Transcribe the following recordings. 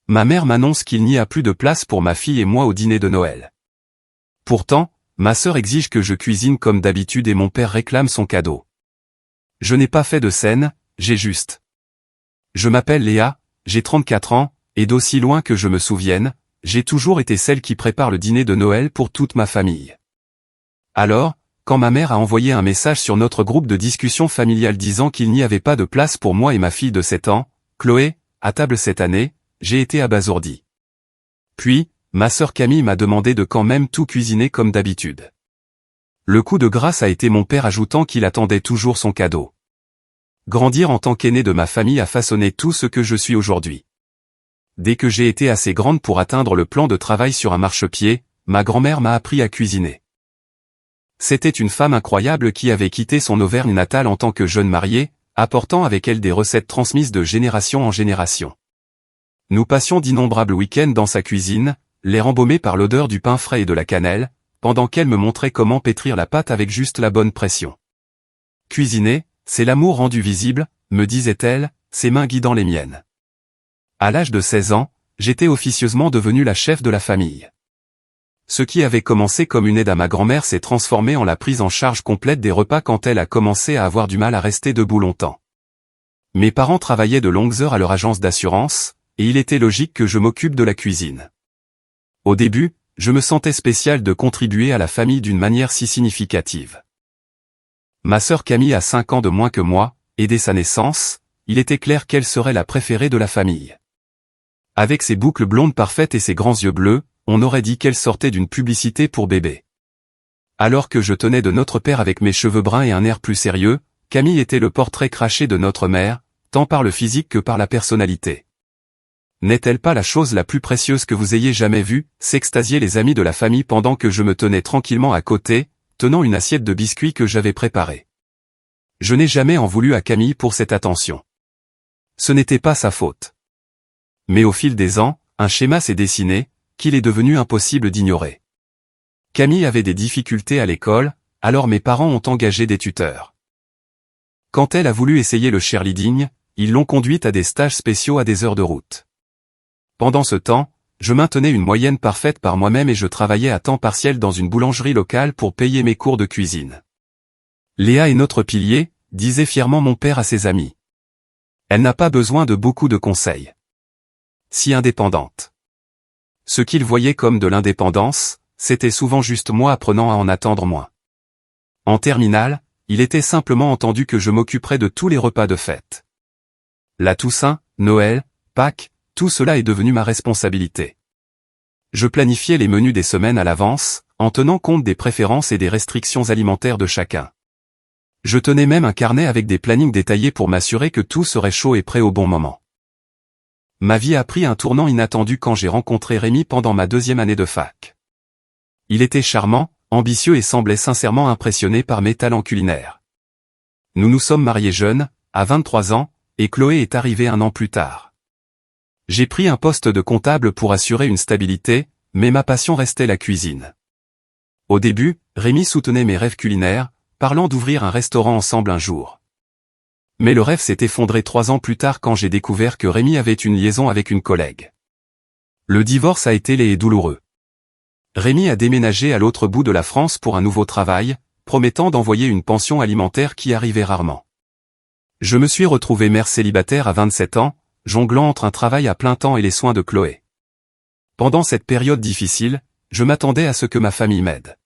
Ma mère m'annonce qu'il n'y a plus de place pour ma fille et moi au dîner de Noël. Pourtant, ma sœur exige que je cuisine comme d'habitude et mon père réclame son cadeau. Je n'ai pas fait de scène, j'ai juste. Je m'appelle Léa, j'ai 34 ans, et d'aussi loin que je me souvienne, j'ai toujours été celle qui prépare le dîner de Noël pour toute ma famille. Alors, quand ma mère a envoyé un message sur notre groupe de discussion familiale disant qu'il n'y avait pas de place pour moi et ma fille de 7 ans, Chloé, à table cette année, j'ai été abasourdi. Puis, ma sœur Camille m'a demandé de quand même tout cuisiner comme d'habitude. Le coup de grâce a été mon père ajoutant qu'il attendait toujours son cadeau. Grandir en tant qu'aîné de ma famille a façonné tout ce que je suis aujourd'hui. Dès que j'ai été assez grande pour atteindre le plan de travail sur un marchepied, ma grand-mère m'a appris à cuisiner. C'était une femme incroyable qui avait quitté son Auvergne natale en tant que jeune mariée, apportant avec elle des recettes transmises de génération en génération. Nous passions d'innombrables week-ends dans sa cuisine, l'air embaumé par l'odeur du pain frais et de la cannelle, pendant qu'elle me montrait comment pétrir la pâte avec juste la bonne pression. Cuisiner, c'est l'amour rendu visible, me disait-elle, ses mains guidant les miennes. À l'âge de 16 ans, j'étais officieusement devenue la chef de la famille. Ce qui avait commencé comme une aide à ma grand-mère s'est transformé en la prise en charge complète des repas quand elle a commencé à avoir du mal à rester debout longtemps. Mes parents travaillaient de longues heures à leur agence d'assurance, et il était logique que je m'occupe de la cuisine. Au début, je me sentais spécial de contribuer à la famille d'une manière si significative. Ma sœur Camille a 5 ans de moins que moi, et dès sa naissance, il était clair qu'elle serait la préférée de la famille. Avec ses boucles blondes parfaites et ses grands yeux bleus, on aurait dit qu'elle sortait d'une publicité pour bébé. Alors que je tenais de notre père avec mes cheveux bruns et un air plus sérieux, Camille était le portrait craché de notre mère, tant par le physique que par la personnalité. N'est-elle pas la chose la plus précieuse que vous ayez jamais vue, s'extasiaient les amis de la famille pendant que je me tenais tranquillement à côté, tenant une assiette de biscuits que j'avais préparée. Je n'ai jamais en voulu à Camille pour cette attention. Ce n'était pas sa faute. Mais au fil des ans, un schéma s'est dessiné, qu'il est devenu impossible d'ignorer. Camille avait des difficultés à l'école, alors mes parents ont engagé des tuteurs. Quand elle a voulu essayer le cheerleading, ils l'ont conduite à des stages spéciaux à des heures de route. Pendant ce temps, je maintenais une moyenne parfaite par moi-même et je travaillais à temps partiel dans une boulangerie locale pour payer mes cours de cuisine. Léa est notre pilier, disait fièrement mon père à ses amis. Elle n'a pas besoin de beaucoup de conseils. Si indépendante. Ce qu'il voyait comme de l'indépendance, c'était souvent juste moi apprenant à en attendre moins. En terminale, il était simplement entendu que je m'occuperais de tous les repas de fête. La Toussaint, Noël, Pâques, tout cela est devenu ma responsabilité. Je planifiais les menus des semaines à l'avance, en tenant compte des préférences et des restrictions alimentaires de chacun. Je tenais même un carnet avec des plannings détaillés pour m'assurer que tout serait chaud et prêt au bon moment. Ma vie a pris un tournant inattendu quand j'ai rencontré Rémi pendant ma 2e année de fac. Il était charmant, ambitieux et semblait sincèrement impressionné par mes talents culinaires. Nous nous sommes mariés jeunes, à 23 ans, et Chloé est arrivée 1 an plus tard. J'ai pris un poste de comptable pour assurer une stabilité, mais ma passion restait la cuisine. Au début, Rémi soutenait mes rêves culinaires, parlant d'ouvrir un restaurant ensemble un jour. Mais le rêve s'est effondré 3 ans plus tard quand j'ai découvert que Rémi avait une liaison avec une collègue. Le divorce a été laid et douloureux. Rémi a déménagé à l'autre bout de la France pour un nouveau travail, promettant d'envoyer une pension alimentaire qui arrivait rarement. Je me suis retrouvé mère célibataire à 27 ans, jonglant entre un travail à plein temps et les soins de Chloé. Pendant cette période difficile, je m'attendais à ce que ma famille m'aide.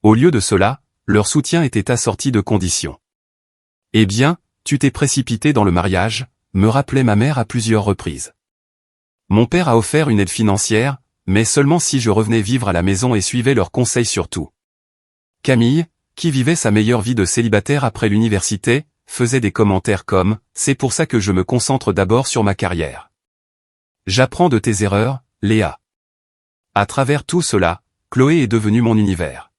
Au lieu de cela, leur soutien était assorti de conditions. « Eh bien, tu t'es précipité dans le mariage », me rappelait ma mère à plusieurs reprises. Mon père a offert une aide financière, mais seulement si je revenais vivre à la maison et suivais leurs conseils sur tout. Camille, qui vivait sa meilleure vie de célibataire après l'université, faisait des commentaires comme « C'est pour ça que je me concentre d'abord sur ma carrière. J'apprends de tes erreurs, Léa. » À travers tout cela, Chloé est devenue mon univers.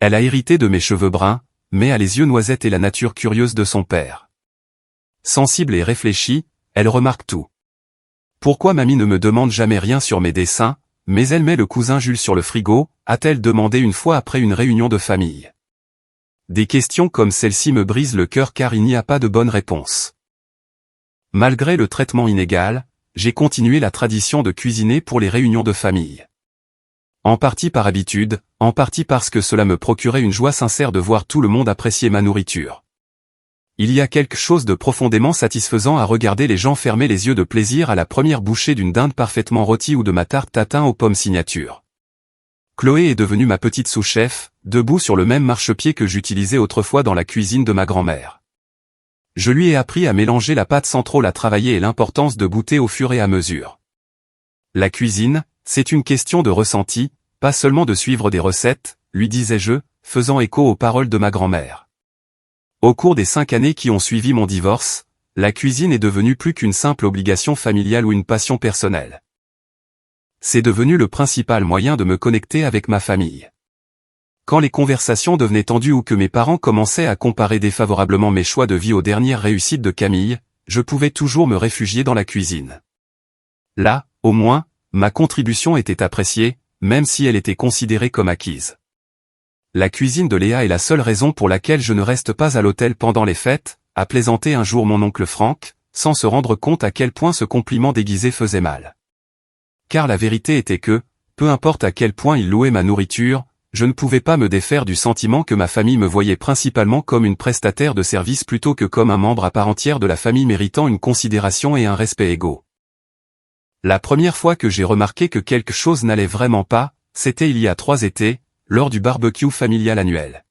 Elle a hérité de mes cheveux bruns, mais a les yeux noisettes et la nature curieuse de son père. Sensible et réfléchie, elle remarque tout. Pourquoi mamie ne me demande jamais rien sur mes dessins, mais elle met le cousin Jules sur le frigo, a-t-elle demandé une fois après une réunion de famille. Des questions comme celle-ci me brisent le cœur car il n'y a pas de bonne réponse. Malgré le traitement inégal, j'ai continué la tradition de cuisiner pour les réunions de famille. En partie par habitude, en partie parce que cela me procurait une joie sincère de voir tout le monde apprécier ma nourriture. Il y a quelque chose de profondément satisfaisant à regarder les gens fermer les yeux de plaisir à la première bouchée d'une dinde parfaitement rôtie ou de ma tarte tatin aux pommes signature. Chloé est devenue ma petite sous-chef, debout sur le même marchepied que j'utilisais autrefois dans la cuisine de ma grand-mère. Je lui ai appris à mélanger la pâte sans trop la travailler et l'importance de goûter au fur et à mesure. La cuisine, c'est une question de ressenti, pas seulement de suivre des recettes, lui disais-je, faisant écho aux paroles de ma grand-mère. Au cours des 5 années qui ont suivi mon divorce, la cuisine est devenue plus qu'une simple obligation familiale ou une passion personnelle. C'est devenu le principal moyen de me connecter avec ma famille. Quand les conversations devenaient tendues ou que mes parents commençaient à comparer défavorablement mes choix de vie aux dernières réussites de Camille, je pouvais toujours me réfugier dans la cuisine. Là, au moins, ma contribution était appréciée, même si elle était considérée comme acquise. La cuisine de Léa est la seule raison pour laquelle je ne reste pas à l'hôtel pendant les fêtes, a plaisanté un jour mon oncle Franck, sans se rendre compte à quel point ce compliment déguisé faisait mal. Car la vérité était que, peu importe à quel point il louait ma nourriture, je ne pouvais pas me défaire du sentiment que ma famille me voyait principalement comme une prestataire de service plutôt que comme un membre à part entière de la famille méritant une considération et un respect égaux. La première fois que j'ai remarqué que quelque chose n'allait vraiment pas, c'était il y a 3 étés, lors du barbecue familial annuel.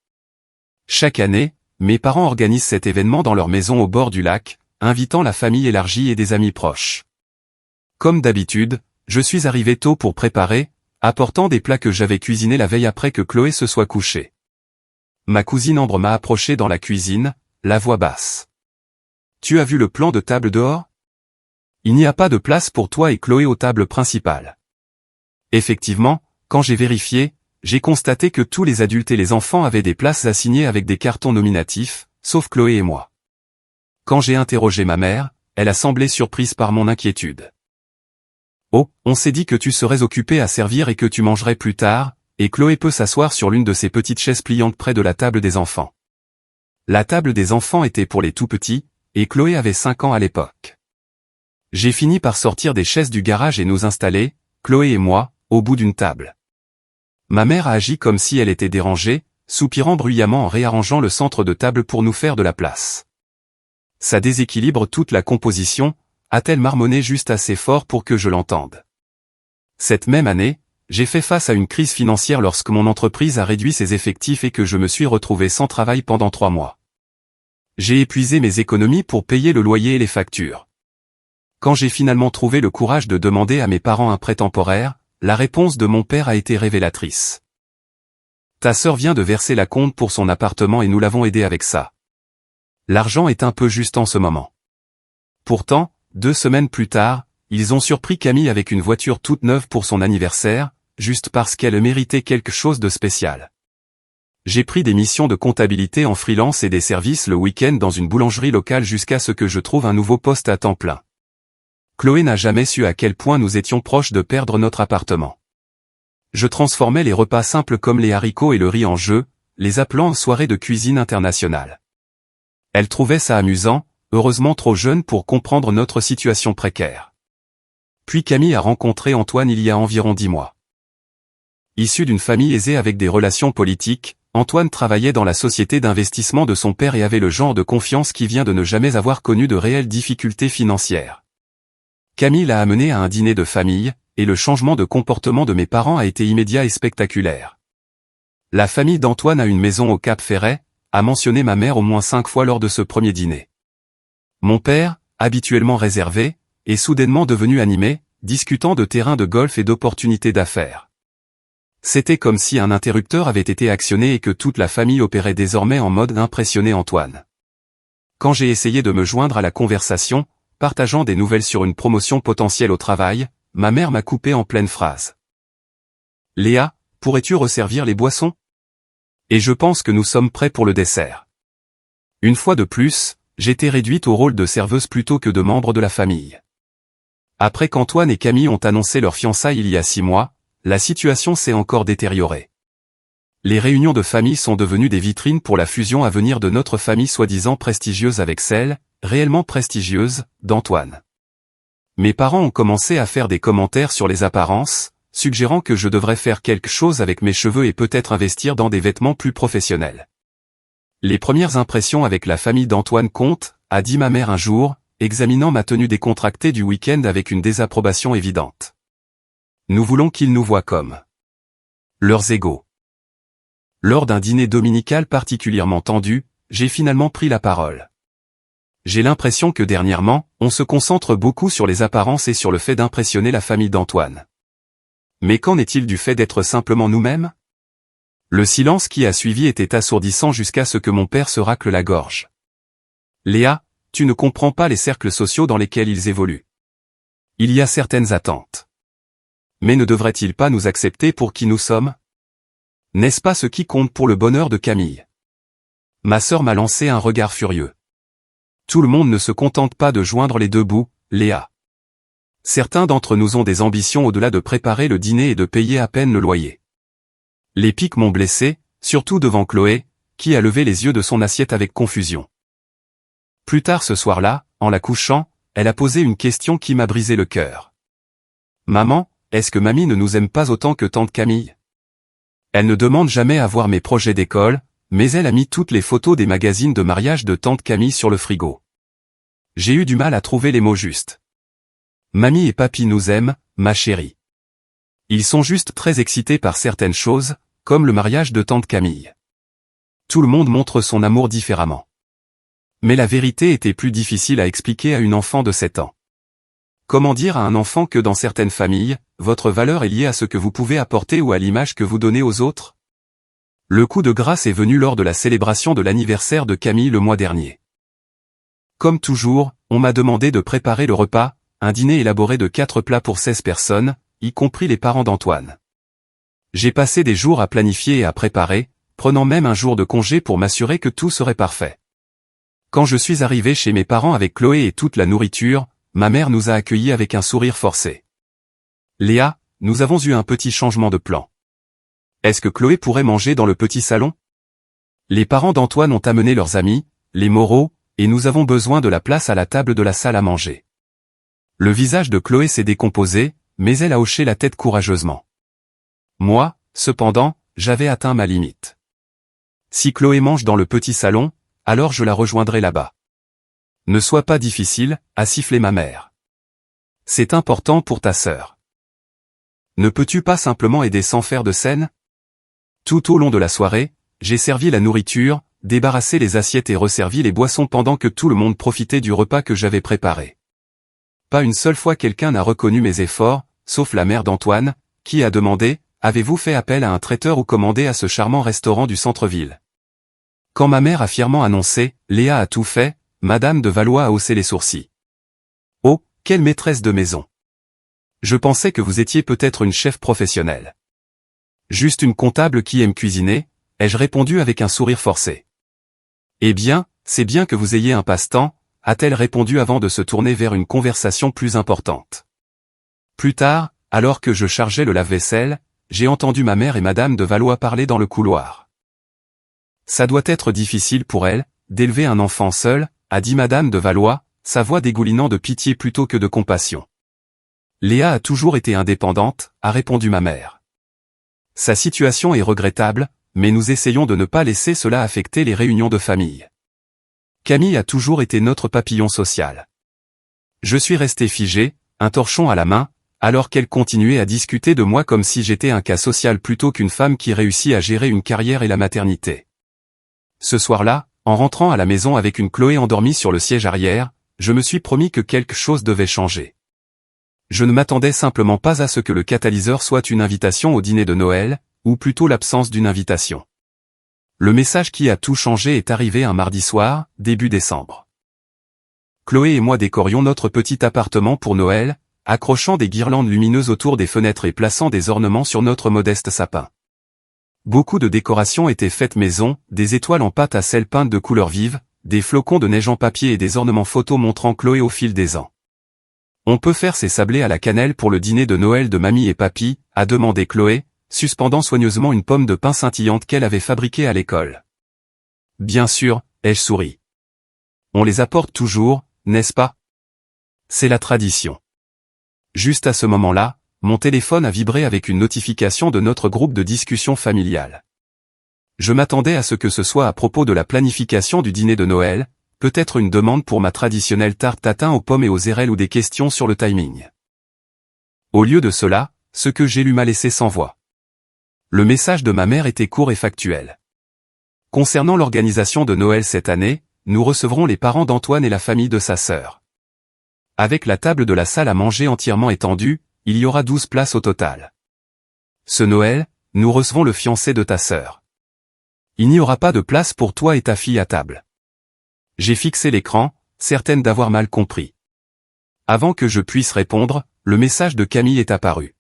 Chaque année, mes parents organisent cet événement dans leur maison au bord du lac, invitant la famille élargie et des amis proches. Comme d'habitude, je suis arrivé tôt pour préparer, apportant des plats que j'avais cuisinés la veille après que Chloé se soit couchée. Ma cousine Ambre m'a approché dans la cuisine, la voix basse. « Tu as vu le plan de table dehors ? Il n'y a pas de place pour toi et Chloé aux tables principales. » Effectivement, quand j'ai vérifié, j'ai constaté que tous les adultes et les enfants avaient des places assignées avec des cartons nominatifs, sauf Chloé et moi. Quand j'ai interrogé ma mère, elle a semblé surprise par mon inquiétude. Oh, on s'est dit que tu serais occupé à servir et que tu mangerais plus tard, et Chloé peut s'asseoir sur l'une de ces petites chaises pliantes près de la table des enfants. La table des enfants était pour les tout petits, et Chloé avait 5 ans à l'époque. J'ai fini par sortir des chaises du garage et nous installer, Chloé et moi, au bout d'une table. Ma mère a agi comme si elle était dérangée, soupirant bruyamment en réarrangeant le centre de table pour nous faire de la place. Ça déséquilibre toute la composition, a-t-elle marmonné juste assez fort pour que je l'entende. Cette même année, j'ai fait face à une crise financière lorsque mon entreprise a réduit ses effectifs et que je me suis retrouvé sans travail pendant 3 mois. J'ai épuisé mes économies pour payer le loyer et les factures. Quand j'ai finalement trouvé le courage de demander à mes parents un prêt temporaire, la réponse de mon père a été révélatrice. « Ta sœur vient de verser la compte pour son appartement et nous l'avons aidé avec ça. L'argent est un peu juste en ce moment. » Pourtant, 2 semaines plus tard, ils ont surpris Camille avec une voiture toute neuve pour son anniversaire, juste parce qu'elle méritait quelque chose de spécial. J'ai pris des missions de comptabilité en freelance et des services le week-end dans une boulangerie locale jusqu'à ce que je trouve un nouveau poste à temps plein. Chloé n'a jamais su à quel point nous étions proches de perdre notre appartement. Je transformais les repas simples comme les haricots et le riz en jeu, les appelant soirées de cuisine internationale. Elle trouvait ça amusant, heureusement trop jeune pour comprendre notre situation précaire. Puis Camille a rencontré Antoine il y a environ 10 mois. Issu d'une famille aisée avec des relations politiques, Antoine travaillait dans la société d'investissement de son père et avait le genre de confiance qui vient de ne jamais avoir connu de réelles difficultés financières. Camille l'a amené à un dîner de famille, et le changement de comportement de mes parents a été immédiat et spectaculaire. La famille d'Antoine a une maison au Cap Ferret, a mentionné ma mère au moins 5 fois lors de ce premier dîner. Mon père, habituellement réservé, est soudainement devenu animé, discutant de terrains de golf et d'opportunités d'affaires. C'était comme si un interrupteur avait été actionné et que toute la famille opérait désormais en mode impressionner Antoine. Quand j'ai essayé de me joindre à la conversation, partageant des nouvelles sur une promotion potentielle au travail, ma mère m'a coupé en pleine phrase. « Léa, pourrais-tu resservir les boissons ? Et je pense que nous sommes prêts pour le dessert. » Une fois de plus, j'étais réduite au rôle de serveuse plutôt que de membre de la famille. Après qu'Antoine et Camille ont annoncé leur fiançailles il y a 6 mois, la situation s'est encore détériorée. Les réunions de famille sont devenues des vitrines pour la fusion à venir de notre famille soi-disant prestigieuse avec celle, réellement prestigieuse, d'Antoine. Mes parents ont commencé à faire des commentaires sur les apparences, suggérant que je devrais faire quelque chose avec mes cheveux et peut-être investir dans des vêtements plus professionnels. Les premières impressions avec la famille d'Antoine comptent, a dit ma mère un jour, examinant ma tenue décontractée du week-end avec une désapprobation évidente. Nous voulons qu'ils nous voient comme leurs égaux. Lors d'un dîner dominical particulièrement tendu, j'ai finalement pris la parole. J'ai l'impression que dernièrement, on se concentre beaucoup sur les apparences et sur le fait d'impressionner la famille d'Antoine. Mais qu'en est-il du fait d'être simplement nous-mêmes? Le silence qui a suivi était assourdissant jusqu'à ce que mon père se racle la gorge. Léa, tu ne comprends pas les cercles sociaux dans lesquels ils évoluent. Il y a certaines attentes. Mais ne devraient-ils pas nous accepter pour qui nous sommes? N'est-ce pas ce qui compte pour le bonheur de Camille? Ma sœur m'a lancé un regard furieux. Tout le monde ne se contente pas de joindre les deux bouts, Léa. Certains d'entre nous ont des ambitions au-delà de préparer le dîner et de payer à peine le loyer. Les pics m'ont blessé, surtout devant Chloé, qui a levé les yeux de son assiette avec confusion. Plus tard ce soir-là, en la couchant, elle a posé une question qui m'a brisé le cœur. Maman, est-ce que mamie ne nous aime pas autant que tante Camille? Elle ne demande jamais à voir mes projets d'école, mais elle a mis toutes les photos des magazines de mariage de tante Camille sur le frigo. J'ai eu du mal à trouver les mots justes. Mamie et papy nous aiment, ma chérie. Ils sont juste très excités par certaines choses, comme le mariage de tante Camille. Tout le monde montre son amour différemment. Mais la vérité était plus difficile à expliquer à une enfant de 7 ans. Comment dire à un enfant que dans certaines familles, votre valeur est liée à ce que vous pouvez apporter ou à l'image que vous donnez aux autres? Le coup de grâce est venu lors de la célébration de l'anniversaire de Camille le mois dernier. Comme toujours, on m'a demandé de préparer le repas, un dîner élaboré de 4 plats pour 16 personnes, y compris les parents d'Antoine. J'ai passé des jours à planifier et à préparer, prenant même un jour de congé pour m'assurer que tout serait parfait. Quand je suis arrivé chez mes parents avec Chloé et toute la nourriture, ma mère nous a accueillis avec un sourire forcé. Léa, nous avons eu un petit changement de plan. Est-ce que Chloé pourrait manger dans le petit salon? Les parents d'Antoine ont amené leurs amis, les Moreau, et nous avons besoin de la place à la table de la salle à manger. Le visage de Chloé s'est décomposé, mais elle a hoché la tête courageusement. Moi, cependant, j'avais atteint ma limite. Si Chloé mange dans le petit salon, alors je la rejoindrai là-bas. Ne sois pas difficile, a sifflé ma mère. C'est important pour ta sœur. Ne peux-tu pas simplement aider sans faire de scène? Tout au long de la soirée, j'ai servi la nourriture, débarrassé les assiettes et resservi les boissons pendant que tout le monde profitait du repas que j'avais préparé. Pas une seule fois quelqu'un n'a reconnu mes efforts, sauf la mère d'Antoine, qui a demandé « Avez-vous fait appel à un traiteur ou commandé à ce charmant restaurant du centre-ville » Quand ma mère a fièrement annoncé « Léa a tout fait », Madame de Valois a haussé les sourcils. Oh, quelle maîtresse de maison! Je pensais que vous étiez peut-être une chef professionnelle. Juste une comptable qui aime cuisiner, ai-je répondu avec un sourire forcé. Eh bien, c'est bien que vous ayez un passe-temps, a-t-elle répondu avant de se tourner vers une conversation plus importante. Plus tard, alors que je chargeais le lave-vaisselle, j'ai entendu ma mère et Madame de Valois parler dans le couloir. Ça doit être difficile pour elle, d'élever un enfant seul, a dit Madame de Valois, sa voix dégoulinant de pitié plutôt que de compassion. Léa a toujours été indépendante, a répondu ma mère. Sa situation est regrettable, mais nous essayons de ne pas laisser cela affecter les réunions de famille. Camille a toujours été notre papillon social. Je suis resté figé, un torchon à la main, alors qu'elle continuait à discuter de moi comme si j'étais un cas social plutôt qu'une femme qui réussit à gérer une carrière et la maternité. Ce soir-là, en rentrant à la maison avec une Chloé endormie sur le siège arrière, je me suis promis que quelque chose devait changer. Je ne m'attendais simplement pas à ce que le catalyseur soit une invitation au dîner de Noël, ou plutôt l'absence d'une invitation. Le message qui a tout changé est arrivé un mardi soir, début décembre. Chloé et moi décorions notre petit appartement pour Noël, accrochant des guirlandes lumineuses autour des fenêtres et plaçant des ornements sur notre modeste sapin. Beaucoup de décorations étaient faites maison, des étoiles en pâte à sel peintes de couleurs vives, des flocons de neige en papier et des ornements photos montrant Chloé au fil des ans. On peut faire ces sablés à la cannelle pour le dîner de Noël de mamie et papy, a demandé Chloé, suspendant soigneusement une pomme de pain scintillante qu'elle avait fabriquée à l'école. Bien sûr, ai-je souri. On les apporte toujours, n'est-ce pas? C'est la tradition. Juste à ce moment-là, mon téléphone a vibré avec une notification de notre groupe de discussion familiale. Je m'attendais à ce que ce soit à propos de la planification du dîner de Noël, peut-être une demande pour ma traditionnelle tarte tatin aux pommes et aux érelles ou des questions sur le timing. Au lieu de cela, ce que j'ai lu m'a laissé sans voix. Le message de ma mère était court et factuel. Concernant l'organisation de Noël cette année, nous recevrons les parents d'Antoine et la famille de sa sœur. Avec la table de la salle à manger entièrement étendue, il y aura 12 places au total. Ce Noël, nous recevons le fiancé de ta sœur. Il n'y aura pas de place pour toi et ta fille à table. J'ai fixé l'écran, certaine d'avoir mal compris. Avant que je puisse répondre, le message de Camille est apparu.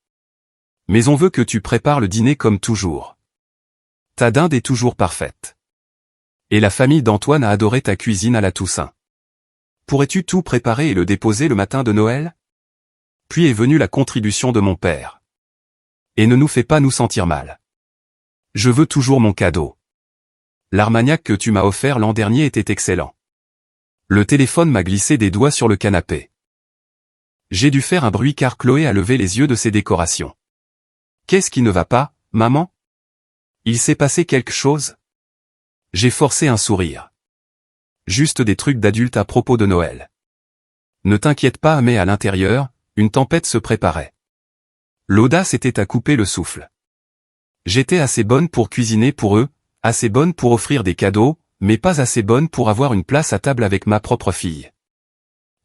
Mais on veut que tu prépares le dîner comme toujours. Ta dinde est toujours parfaite. Et la famille d'Antoine a adoré ta cuisine à la Toussaint. Pourrais-tu tout préparer et le déposer le matin de Noël? Puis est venue la contribution de mon père. Et ne nous fais pas nous sentir mal. Je veux toujours mon cadeau. L'Armagnac que tu m'as offert l'an dernier était excellent. Le téléphone m'a glissé des doigts sur le canapé. J'ai dû faire un bruit car Chloé a levé les yeux de ses décorations. Qu'est-ce qui ne va pas, maman? Il s'est passé quelque chose? J'ai forcé un sourire. Juste des trucs d'adulte à propos de Noël. Ne t'inquiète pas, mais à l'intérieur, une tempête se préparait. L'audace était à couper le souffle. J'étais assez bonne pour cuisiner pour eux, assez bonne pour offrir des cadeaux, mais pas assez bonne pour avoir une place à table avec ma propre fille.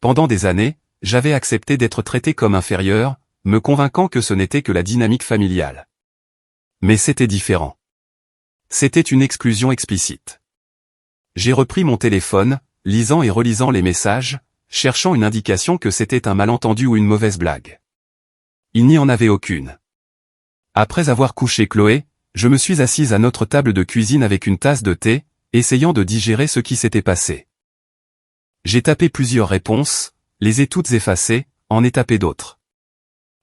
Pendant des années, j'avais accepté d'être traité comme inférieur, me convainquant que ce n'était que la dynamique familiale. Mais c'était différent. C'était une exclusion explicite. J'ai repris mon téléphone, lisant et relisant les messages, cherchant une indication que c'était un malentendu ou une mauvaise blague. Il n'y en avait aucune. Après avoir couché Chloé, je me suis assise à notre table de cuisine avec une tasse de thé, essayant de digérer ce qui s'était passé. J'ai tapé plusieurs réponses, les ai toutes effacées, en ai tapé d'autres.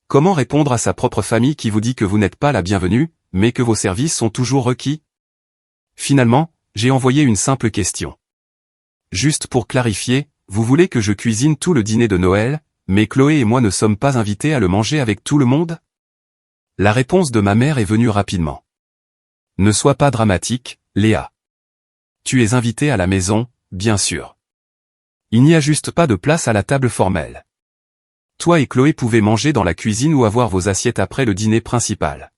Comment répondre à sa propre famille qui vous dit que vous n'êtes pas la bienvenue, mais que vos services sont toujours requis? Finalement, j'ai envoyé une simple question. Juste pour clarifier, vous voulez que je cuisine tout le dîner de Noël, mais Chloé et moi ne sommes pas invités à le manger avec tout le monde? La réponse de ma mère est venue rapidement. Ne sois pas dramatique, Léa. Tu es invitée à la maison, bien sûr. Il n'y a juste pas de place à la table formelle. Toi et Chloé pouvez manger dans la cuisine ou avoir vos assiettes après le dîner principal.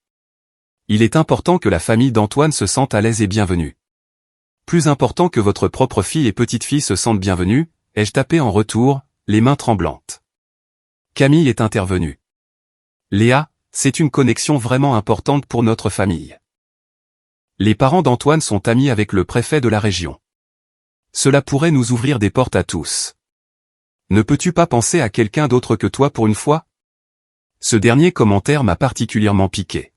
Il est important que la famille d'Antoine se sente à l'aise et bienvenue. Plus important que votre propre fille et petite-fille se sentent bienvenues, ai-je tapé en retour, les mains tremblantes. Camille est intervenue. Léa, c'est une connexion vraiment importante pour notre famille. Les parents d'Antoine sont amis avec le préfet de la région. Cela pourrait nous ouvrir des portes à tous. Ne peux-tu pas penser à quelqu'un d'autre que toi pour une fois? Ce dernier commentaire m'a particulièrement piqué.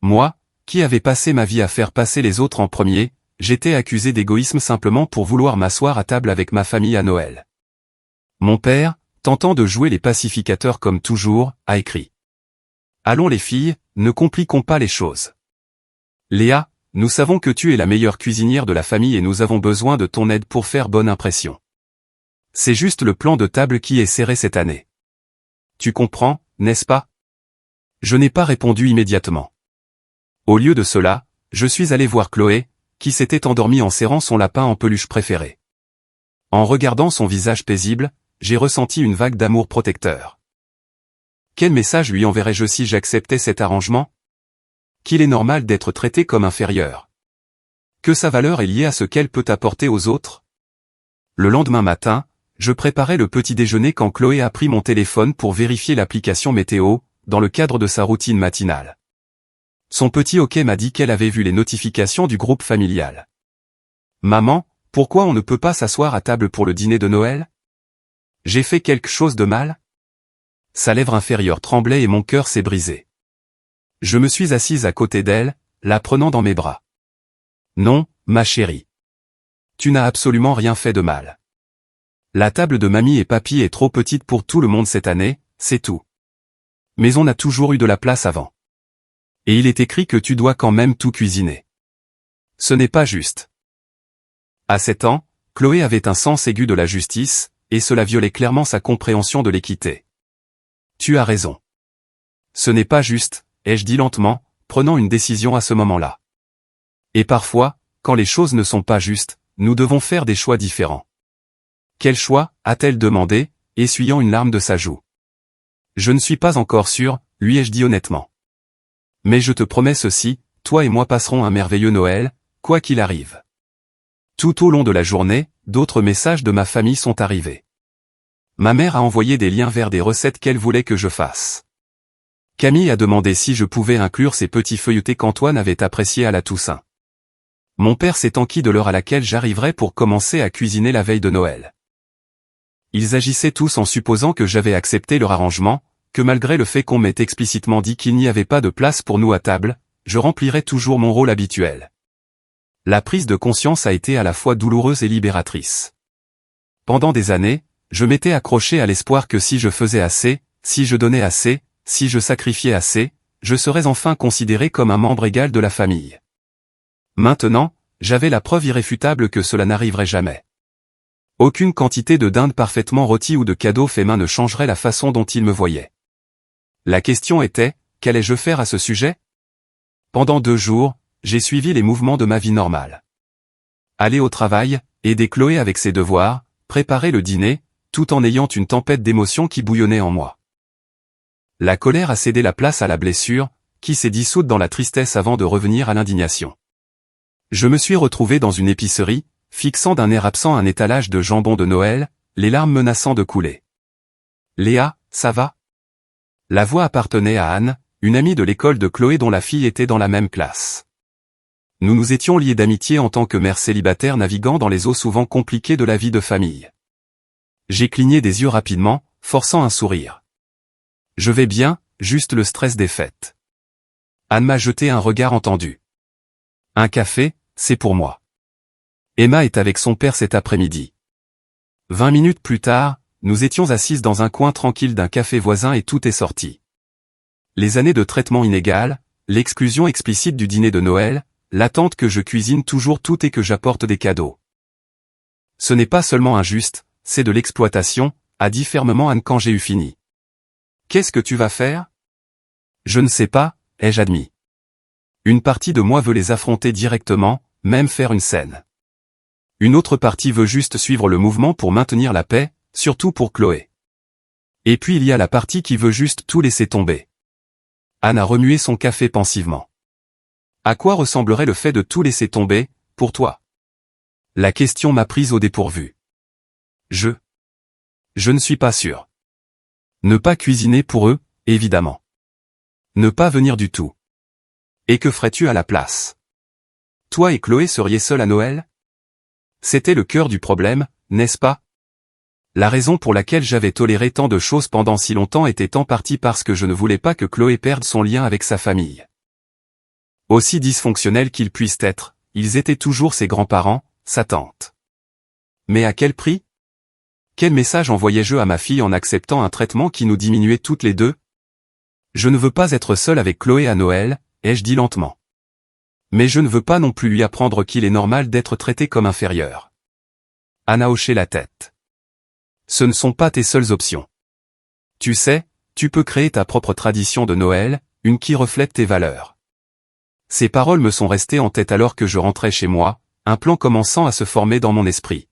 Moi, qui avais passé ma vie à faire passer les autres en premier, j'étais accusé d'égoïsme simplement pour vouloir m'asseoir à table avec ma famille à Noël. Mon père, tentant de jouer les pacificateurs comme toujours, a écrit. Allons les filles, ne compliquons pas les choses. Léa, nous savons que tu es la meilleure cuisinière de la famille et nous avons besoin de ton aide pour faire bonne impression. C'est juste le plan de table qui est serré cette année. Tu comprends, n'est-ce pas? Je n'ai pas répondu immédiatement. Au lieu de cela, je suis allé voir Chloé, qui s'était endormie en serrant son lapin en peluche préféré. En regardant son visage paisible, j'ai ressenti une vague d'amour protecteur. Quel message lui enverrais-je si j'acceptais cet arrangement? Qu'il est normal d'être traité comme inférieur. Que sa valeur est liée à ce qu'elle peut apporter aux autres? Le lendemain matin, je préparais le petit déjeuner quand Chloé a pris mon téléphone pour vérifier l'application météo, dans le cadre de sa routine matinale. Son petit hoquet m'a dit qu'elle avait vu les notifications du groupe familial. Maman, pourquoi on ne peut pas s'asseoir à table pour le dîner de Noël? J'ai fait quelque chose de mal? Sa lèvre inférieure tremblait et mon cœur s'est brisé. Je me suis assise à côté d'elle, la prenant dans mes bras. Non, ma chérie. Tu n'as absolument rien fait de mal. La table de mamie et papy est trop petite pour tout le monde cette année, c'est tout. Mais on a toujours eu de la place avant. Et il est écrit que tu dois quand même tout cuisiner. Ce n'est pas juste. À 7 ans, Chloé avait un sens aigu de la justice, et cela violait clairement sa compréhension de l'équité. Tu as raison. Ce n'est pas juste, ai-je dit lentement, prenant une décision à ce moment-là. Et parfois, quand les choses ne sont pas justes, nous devons faire des choix différents. Quel choix, a-t-elle demandé, essuyant une larme de sa joue. Je ne suis pas encore sûr, lui ai-je dit honnêtement. Mais je te promets ceci, toi et moi passerons un merveilleux Noël, quoi qu'il arrive. Tout au long de la journée, d'autres messages de ma famille sont arrivés. Ma mère a envoyé des liens vers des recettes qu'elle voulait que je fasse. Camille a demandé si je pouvais inclure ces petits feuilletés qu'Antoine avait appréciés à la Toussaint. Mon père s'est enquis de l'heure à laquelle j'arriverais pour commencer à cuisiner la veille de Noël. Ils agissaient tous en supposant que j'avais accepté leur arrangement, que malgré le fait qu'on m'ait explicitement dit qu'il n'y avait pas de place pour nous à table, je remplirais toujours mon rôle habituel. La prise de conscience a été à la fois douloureuse et libératrice. Pendant des années, je m'étais accroché à l'espoir que si je faisais assez, si je donnais assez, si je sacrifiais assez, je serais enfin considéré comme un membre égal de la famille. Maintenant, j'avais la preuve irréfutable que cela n'arriverait jamais. Aucune quantité de dinde parfaitement rôtie ou de cadeaux faits main ne changerait la façon dont ils me voyaient. La question était, qu'allais-je faire à ce sujet? Pendant 2 jours, j'ai suivi les mouvements de ma vie normale. Aller au travail, aider Chloé avec ses devoirs, préparer le dîner, tout en ayant une tempête d'émotions qui bouillonnait en moi. La colère a cédé la place à la blessure, qui s'est dissoute dans la tristesse avant de revenir à l'indignation. Je me suis retrouvé dans une épicerie, fixant d'un air absent un étalage de jambon de Noël, les larmes menaçant de couler. « Léa, ça va ?» La voix appartenait à Anne, une amie de l'école de Chloé dont la fille était dans la même classe. Nous nous étions liés d'amitié en tant que mère célibataire naviguant dans les eaux souvent compliquées de la vie de famille. J'ai cligné des yeux rapidement, forçant un sourire. « Je vais bien, juste le stress des fêtes. » Anne m'a jeté un regard entendu. « Un café, c'est pour moi. » Emma est avec son père cet après-midi. 20 minutes plus tard, nous étions assises dans un coin tranquille d'un café voisin et tout est sorti. Les années de traitement inégal, l'exclusion explicite du dîner de Noël, l'attente que je cuisine toujours tout et que j'apporte des cadeaux. Ce n'est pas seulement injuste, c'est de l'exploitation, a dit fermement Anne quand j'ai eu fini. Qu'est-ce que tu vas faire? Je ne sais pas, ai-je admis. Une partie de moi veut les affronter directement, même faire une scène. Une autre partie veut juste suivre le mouvement pour maintenir la paix, surtout pour Chloé. Et puis il y a la partie qui veut juste tout laisser tomber. Anne a remué son café pensivement. À quoi ressemblerait le fait de tout laisser tomber, pour toi? La question m'a prise au dépourvu. Je ne suis pas sûr. Ne pas cuisiner pour eux, évidemment. Ne pas venir du tout. Et que ferais-tu à la place? Toi et Chloé seriez seuls à Noël? C'était le cœur du problème, n'est-ce pas? La raison pour laquelle j'avais toléré tant de choses pendant si longtemps était en partie parce que je ne voulais pas que Chloé perde son lien avec sa famille. Aussi dysfonctionnels qu'ils puissent être, ils étaient toujours ses grands-parents, sa tante. Mais à quel prix? Quel message envoyais-je à ma fille en acceptant un traitement qui nous diminuait toutes les deux? Je ne veux pas être seul avec Chloé à Noël, ai-je dit lentement. Mais je ne veux pas non plus lui apprendre qu'il est normal d'être traité comme inférieur. Anne a hoché la tête. Ce ne sont pas tes seules options. Tu sais, tu peux créer ta propre tradition de Noël, une qui reflète tes valeurs. Ces paroles me sont restées en tête alors que je rentrais chez moi, un plan commençant à se former dans mon esprit.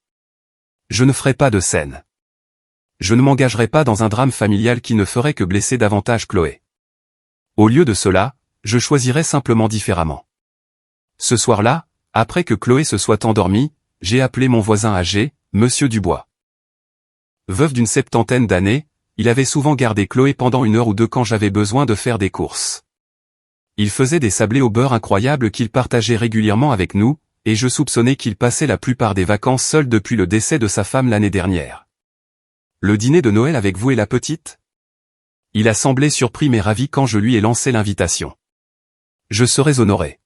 Je ne ferai pas de scène. Je ne m'engagerai pas dans un drame familial qui ne ferait que blesser davantage Chloé. Au lieu de cela, je choisirai simplement différemment. Ce soir-là, après que Chloé se soit endormie, j'ai appelé mon voisin âgé, Monsieur Dubois. Veuf d'une 70aine d'années, il avait souvent gardé Chloé pendant 1 heure ou 2 quand j'avais besoin de faire des courses. Il faisait des sablés au beurre incroyables qu'il partageait régulièrement avec nous, et je soupçonnais qu'il passait la plupart des vacances seul depuis le décès de sa femme l'année dernière. Le dîner de Noël avec vous et la petite? Il a semblé surpris mais ravi quand je lui ai lancé l'invitation. Je serais honoré.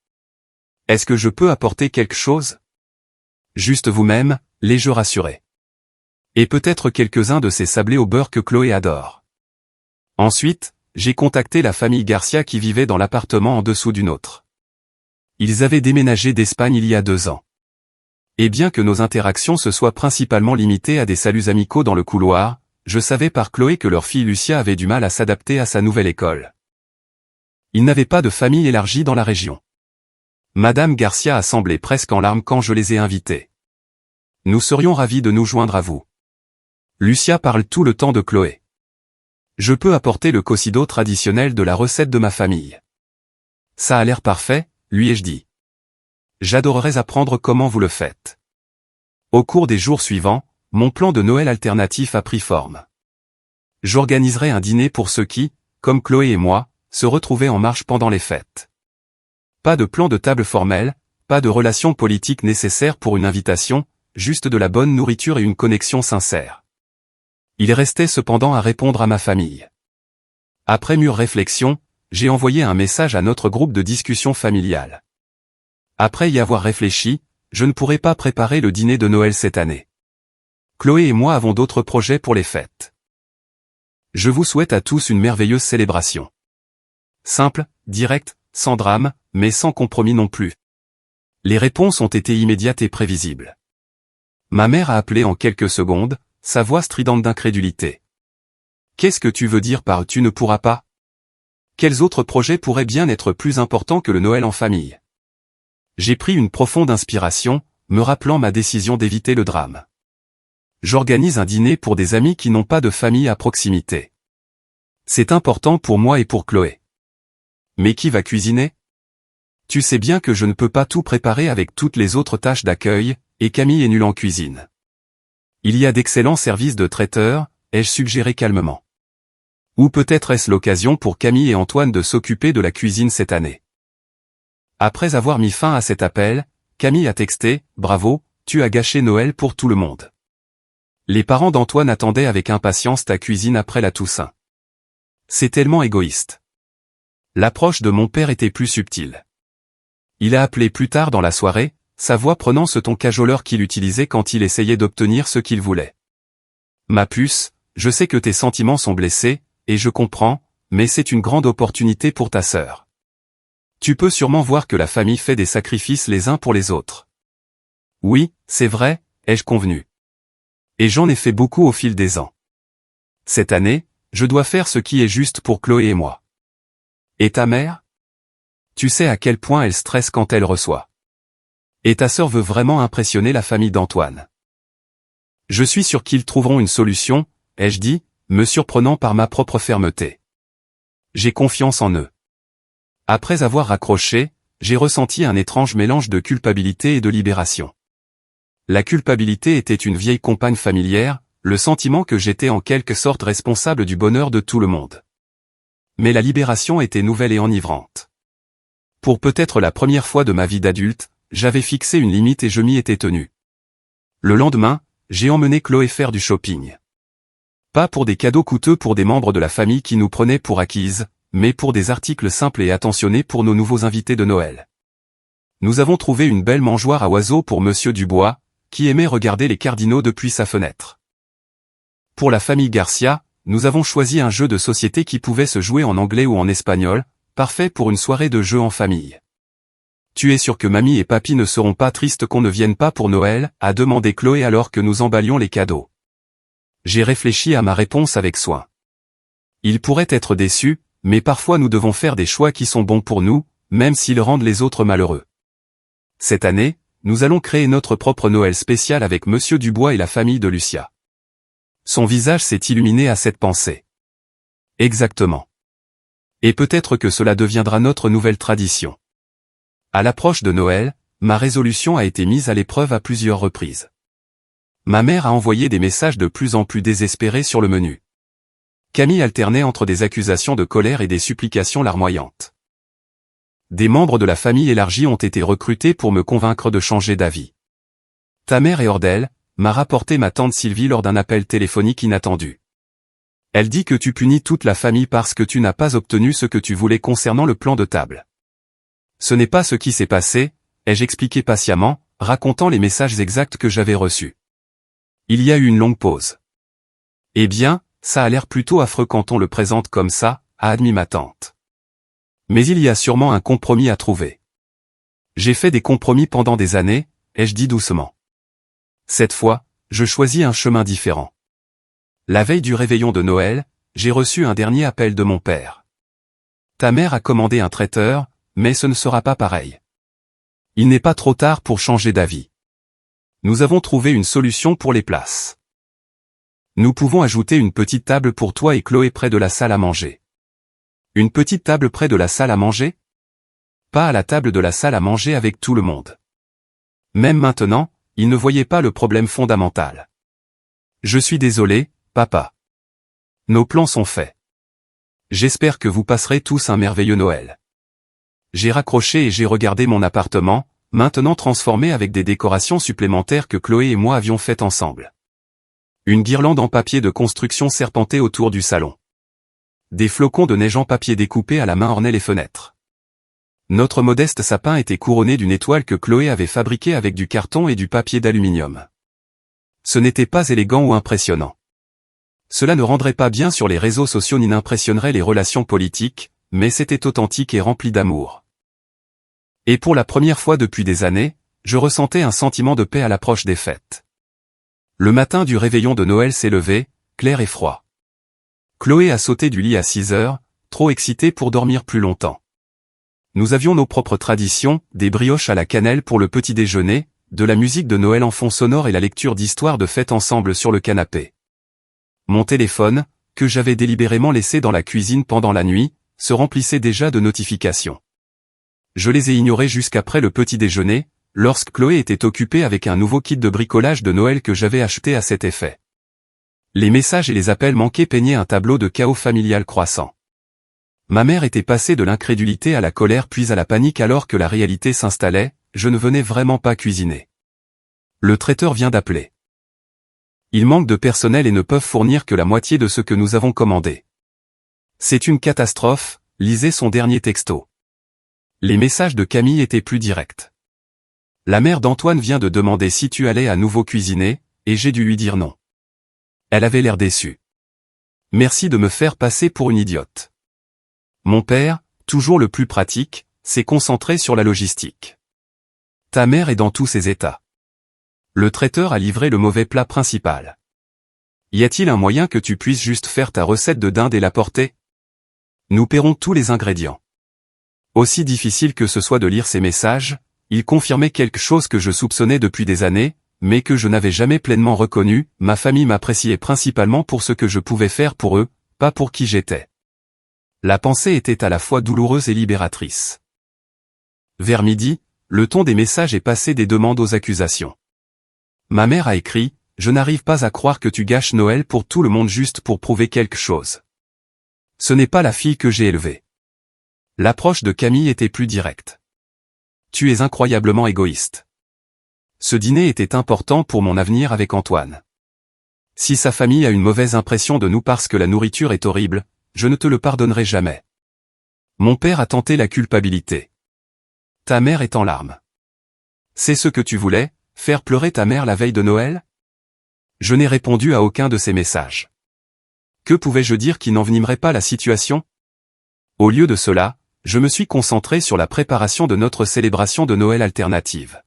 Est-ce que je peux apporter quelque chose? Juste vous-même, l'ai-je rassuré. Et peut-être quelques-uns de ces sablés au beurre que Chloé adore. Ensuite, j'ai contacté la famille Garcia qui vivait dans l'appartement en dessous du nôtre. Ils avaient déménagé d'Espagne il y a 2 ans. Et bien que nos interactions se soient principalement limitées à des saluts amicaux dans le couloir, je savais par Chloé que leur fille Lucia avait du mal à s'adapter à sa nouvelle école. Ils n'avaient pas de famille élargie dans la région. Madame Garcia a semblé presque en larmes quand je les ai invités. Nous serions ravis de nous joindre à vous. Lucia parle tout le temps de Chloé. Je peux apporter le cocido traditionnel de la recette de ma famille. Ça a l'air parfait, lui ai-je dit. J'adorerais apprendre comment vous le faites. Au cours des jours suivants, mon plan de Noël alternatif a pris forme. J'organiserai un dîner pour ceux qui, comme Chloé et moi, se retrouvaient en marche pendant les fêtes. Pas de plan de table formel, pas de relations politiques nécessaires pour une invitation, juste de la bonne nourriture et une connexion sincère. Il restait cependant à répondre à ma famille. Après mûre réflexion, j'ai envoyé un message à notre groupe de discussion familiale. Après y avoir réfléchi, je ne pourrai pas préparer le dîner de Noël cette année. Chloé et moi avons d'autres projets pour les fêtes. Je vous souhaite à tous une merveilleuse célébration. Simple, directe, sans drame, mais sans compromis non plus. Les réponses ont été immédiates et prévisibles. Ma mère a appelé en quelques secondes, sa voix stridente d'incrédulité. Qu'est-ce que tu veux dire par « tu ne pourras pas » ? Quels autres projets pourraient bien être plus importants que le Noël en famille ? J'ai pris une profonde inspiration, me rappelant ma décision d'éviter le drame. J'organise un dîner pour des amis qui n'ont pas de famille à proximité. C'est important pour moi et pour Chloé. Mais qui va cuisiner ? Tu sais bien que je ne peux pas tout préparer avec toutes les autres tâches d'accueil, et Camille est nulle en cuisine. Il y a d'excellents services de traiteurs, ai-je suggéré calmement. Ou peut-être est-ce l'occasion pour Camille et Antoine de s'occuper de la cuisine cette année. Après avoir mis fin à cet appel, Camille a texté « Bravo, tu as gâché Noël pour tout le monde. » Les parents d'Antoine attendaient avec impatience ta cuisine après la Toussaint. C'est tellement égoïste. L'approche de mon père était plus subtile. Il a appelé plus tard dans la soirée, sa voix prenant ce ton cajoleur qu'il utilisait quand il essayait d'obtenir ce qu'il voulait. Ma puce, je sais que tes sentiments sont blessés, et je comprends, mais c'est une grande opportunité pour ta sœur. Tu peux sûrement voir que la famille fait des sacrifices les uns pour les autres. Oui, c'est vrai, ai-je convenu. Et j'en ai fait beaucoup au fil des ans. Cette année, je dois faire ce qui est juste pour Chloé et moi. Et ta mère ? Tu sais à quel point elle stresse quand elle reçoit. Et ta sœur veut vraiment impressionner la famille d'Antoine. Je suis sûr qu'ils trouveront une solution, ai-je dit, me surprenant par ma propre fermeté. J'ai confiance en eux. Après avoir raccroché, j'ai ressenti un étrange mélange de culpabilité et de libération. La culpabilité était une vieille compagne familière, le sentiment que j'étais en quelque sorte responsable du bonheur de tout le monde. Mais la libération était nouvelle et enivrante. Pour peut-être la première fois de ma vie d'adulte, j'avais fixé une limite et je m'y étais tenu. Le lendemain, j'ai emmené Chloé faire du shopping. Pas pour des cadeaux coûteux pour des membres de la famille qui nous prenaient pour acquises, mais pour des articles simples et attentionnés pour nos nouveaux invités de Noël. Nous avons trouvé une belle mangeoire à oiseaux pour Monsieur Dubois, qui aimait regarder les cardinaux depuis sa fenêtre. Pour la famille Garcia, nous avons choisi un jeu de société qui pouvait se jouer en anglais ou en espagnol, parfait pour une soirée de jeu en famille. Tu es sûr que mamie et papy ne seront pas tristes qu'on ne vienne pas pour Noël, a demandé Chloé alors que nous emballions les cadeaux. J'ai réfléchi à ma réponse avec soin. Ils pourraient être déçus, mais parfois nous devons faire des choix qui sont bons pour nous, même s'ils rendent les autres malheureux. Cette année, nous allons créer notre propre Noël spécial avec Monsieur Dubois et la famille de Lucia. Son visage s'est illuminé à cette pensée. Exactement. Et peut-être que cela deviendra notre nouvelle tradition. À l'approche de Noël, ma résolution a été mise à l'épreuve à plusieurs reprises. Ma mère a envoyé des messages de plus en plus désespérés sur le menu. Camille alternait entre des accusations de colère et des supplications larmoyantes. Des membres de la famille élargie ont été recrutés pour me convaincre de changer d'avis. Ta mère est hors d'elle, m'a rapporté ma tante Sylvie lors d'un appel téléphonique inattendu. Elle dit que tu punis toute la famille parce que tu n'as pas obtenu ce que tu voulais concernant le plan de table. Ce n'est pas ce qui s'est passé, ai-je expliqué patiemment, racontant les messages exacts que j'avais reçus. Il y a eu une longue pause. Eh bien, ça a l'air plutôt affreux quand on le présente comme ça, a admis ma tante. Mais il y a sûrement un compromis à trouver. J'ai fait des compromis pendant des années, ai-je dit doucement. Cette fois, je choisis un chemin différent. La veille du réveillon de Noël, j'ai reçu un dernier appel de mon père. Ta mère a commandé un traiteur, mais ce ne sera pas pareil. Il n'est pas trop tard pour changer d'avis. Nous avons trouvé une solution pour les places. Nous pouvons ajouter une petite table pour toi et Chloé près de la salle à manger. Une petite table près de la salle à manger? Pas à la table de la salle à manger avec tout le monde. Même maintenant, il ne voyait pas le problème fondamental. Je suis désolé, papa. Nos plans sont faits. J'espère que vous passerez tous un merveilleux Noël. J'ai raccroché et j'ai regardé mon appartement, maintenant transformé avec des décorations supplémentaires que Chloé et moi avions faites ensemble. Une guirlande en papier de construction serpentait autour du salon. Des flocons de neige en papier découpé à la main ornaient les fenêtres. Notre modeste sapin était couronné d'une étoile que Chloé avait fabriquée avec du carton et du papier d'aluminium. Ce n'était pas élégant ou impressionnant. Cela ne rendrait pas bien sur les réseaux sociaux ni n'impressionnerait les relations politiques, mais c'était authentique et rempli d'amour. Et pour la première fois depuis des années, je ressentais un sentiment de paix à l'approche des fêtes. Le matin du réveillon de Noël s'est levé, clair et froid. Chloé a sauté du lit à 6 heures, trop excitée pour dormir plus longtemps. Nous avions nos propres traditions, des brioches à la cannelle pour le petit déjeuner, de la musique de Noël en fond sonore et la lecture d'histoires de fête ensemble sur le canapé. Mon téléphone, que j'avais délibérément laissé dans la cuisine pendant la nuit, se remplissait déjà de notifications. Je les ai ignorées jusqu'après le petit déjeuner, lorsque Chloé était occupée avec un nouveau kit de bricolage de Noël que j'avais acheté à cet effet. Les messages et les appels manqués peignaient un tableau de chaos familial croissant. Ma mère était passée de l'incrédulité à la colère puis à la panique alors que la réalité s'installait, je ne venais vraiment pas cuisiner. Le traiteur vient d'appeler. Il manque de personnel et ne peuvent fournir que la moitié de ce que nous avons commandé. C'est une catastrophe, lisez son dernier texto. Les messages de Camille étaient plus directs. La mère d'Antoine vient de demander si tu allais à nouveau cuisiner, et j'ai dû lui dire non. Elle avait l'air déçue. Merci de me faire passer pour une idiote. Mon père, toujours le plus pratique, s'est concentré sur la logistique. Ta mère est dans tous ses états. Le traiteur a livré le mauvais plat principal. Y a-t-il un moyen que tu puisses juste faire ta recette de dinde et la porter? Nous paierons tous les ingrédients. Aussi difficile que ce soit de lire ces messages, il confirmait quelque chose que je soupçonnais depuis des années, mais que je n'avais jamais pleinement reconnu, ma famille m'appréciait principalement pour ce que je pouvais faire pour eux, pas pour qui j'étais. La pensée était à la fois douloureuse et libératrice. Vers midi, le ton des messages est passé des demandes aux accusations. Ma mère a écrit « Je n'arrive pas à croire que tu gâches Noël pour tout le monde juste pour prouver quelque chose. Ce n'est pas la fille que j'ai élevée. » L'approche de Camille était plus directe. « Tu es incroyablement égoïste. Ce dîner était important pour mon avenir avec Antoine. Si sa famille a une mauvaise impression de nous parce que la nourriture est horrible, je ne te le pardonnerai jamais. » Mon père a tenté la culpabilité. Ta mère est en larmes. C'est ce que tu voulais, faire pleurer ta mère la veille de Noël? Je n'ai répondu à aucun de ces messages. Que pouvais-je dire qui n'envenimerait pas la situation? Au lieu de cela, je me suis concentré sur la préparation de notre célébration de Noël alternative.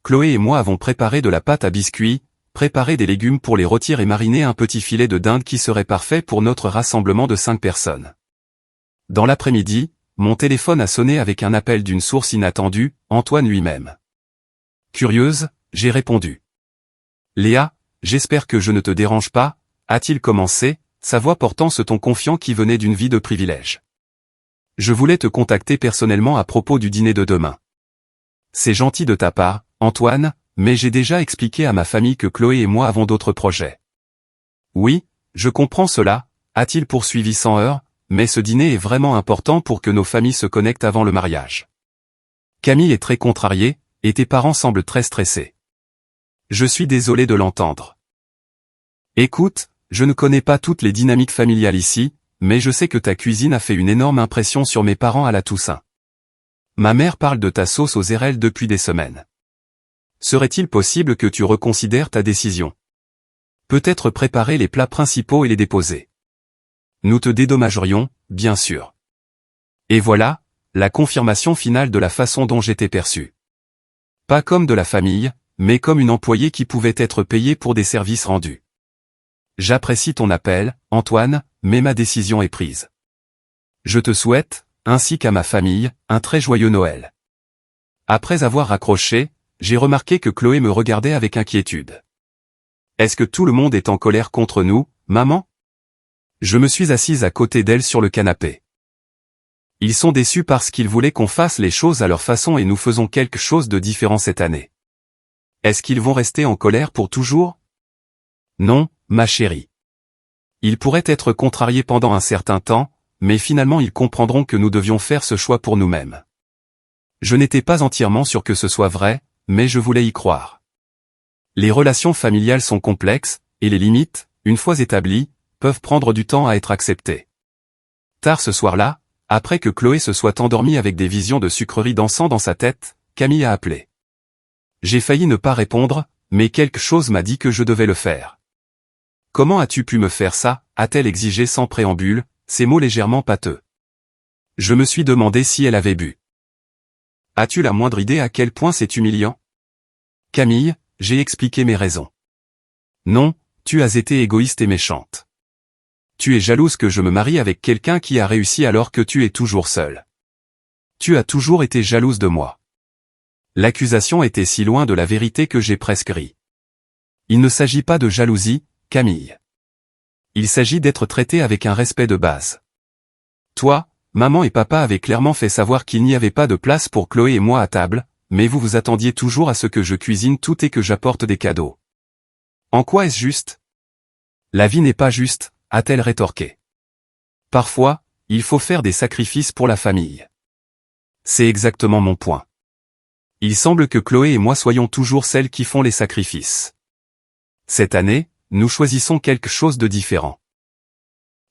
Chloé et moi avons préparé de la pâte à biscuits, préparé des légumes pour les rôtir et mariner un petit filet de dinde qui serait parfait pour notre rassemblement de 5 personnes. Dans l'après-midi, mon téléphone a sonné avec un appel d'une source inattendue, Antoine lui-même. Curieuse, j'ai répondu. Léa, j'espère que je ne te dérange pas, a-t-il commencé, sa voix portant ce ton confiant qui venait d'une vie de privilège. Je voulais te contacter personnellement à propos du dîner de demain. C'est gentil de ta part, Antoine, mais j'ai déjà expliqué à ma famille que Chloé et moi avons d'autres projets. Oui, je comprends cela, a-t-il poursuivi sans heurts, mais ce dîner est vraiment important pour que nos familles se connectent avant le mariage. Camille est très contrariée, et tes parents semblent très stressés. Je suis désolé de l'entendre. Écoute, je ne connais pas toutes les dynamiques familiales ici, mais je sais que ta cuisine a fait une énorme impression sur mes parents à la Toussaint. Ma mère parle de ta sauce aux érelles depuis des semaines. Serait-il possible que tu reconsidères ta décision? Peut-être préparer les plats principaux et les déposer. Nous te dédommagerions, bien sûr. Et voilà, la confirmation finale de la façon dont j'étais perçu. Pas comme de la famille, mais comme une employée qui pouvait être payée pour des services rendus. J'apprécie ton appel, Antoine, mais ma décision est prise. Je te souhaite, ainsi qu'à ma famille, un très joyeux Noël. Après avoir raccroché, j'ai remarqué que Chloé me regardait avec inquiétude. Est-ce que tout le monde est en colère contre nous, maman? Je me suis assise à côté d'elle sur le canapé. Ils sont déçus parce qu'ils voulaient qu'on fasse les choses à leur façon et nous faisons quelque chose de différent cette année. Est-ce qu'ils vont rester en colère pour toujours? Non, ma chérie. Ils pourraient être contrariés pendant un certain temps, mais finalement ils comprendront que nous devions faire ce choix pour nous-mêmes. Je n'étais pas entièrement sûr que ce soit vrai, mais je voulais y croire. Les relations familiales sont complexes, et les limites, une fois établies, peuvent prendre du temps à être acceptées. Tard ce soir-là, après que Chloé se soit endormie avec des visions de sucreries dansant dans sa tête, Camille a appelé. J'ai failli ne pas répondre, mais quelque chose m'a dit que je devais le faire. Comment as-tu pu me faire ça, a-t-elle exigé sans préambule, ses mots légèrement pâteux. Je me suis demandé si elle avait bu. As-tu la moindre idée à quel point c'est humiliant? Camille, j'ai expliqué mes raisons. Non, tu as été égoïste et méchante. Tu es jalouse que je me marie avec quelqu'un qui a réussi alors que tu es toujours seule. Tu as toujours été jalouse de moi. L'accusation était si loin de la vérité que j'ai presque ri. Il ne s'agit pas de jalousie, Camille. Il s'agit d'être traité avec un respect de base. Toi, maman et papa avaient clairement fait savoir qu'il n'y avait pas de place pour Chloé et moi à table, mais vous vous attendiez toujours à ce que je cuisine tout et que j'apporte des cadeaux. En quoi est-ce juste? La vie n'est pas juste, a-t-elle rétorqué. Parfois, il faut faire des sacrifices pour la famille. C'est exactement mon point. Il semble que Chloé et moi soyons toujours celles qui font les sacrifices. Cette année, nous choisissons quelque chose de différent.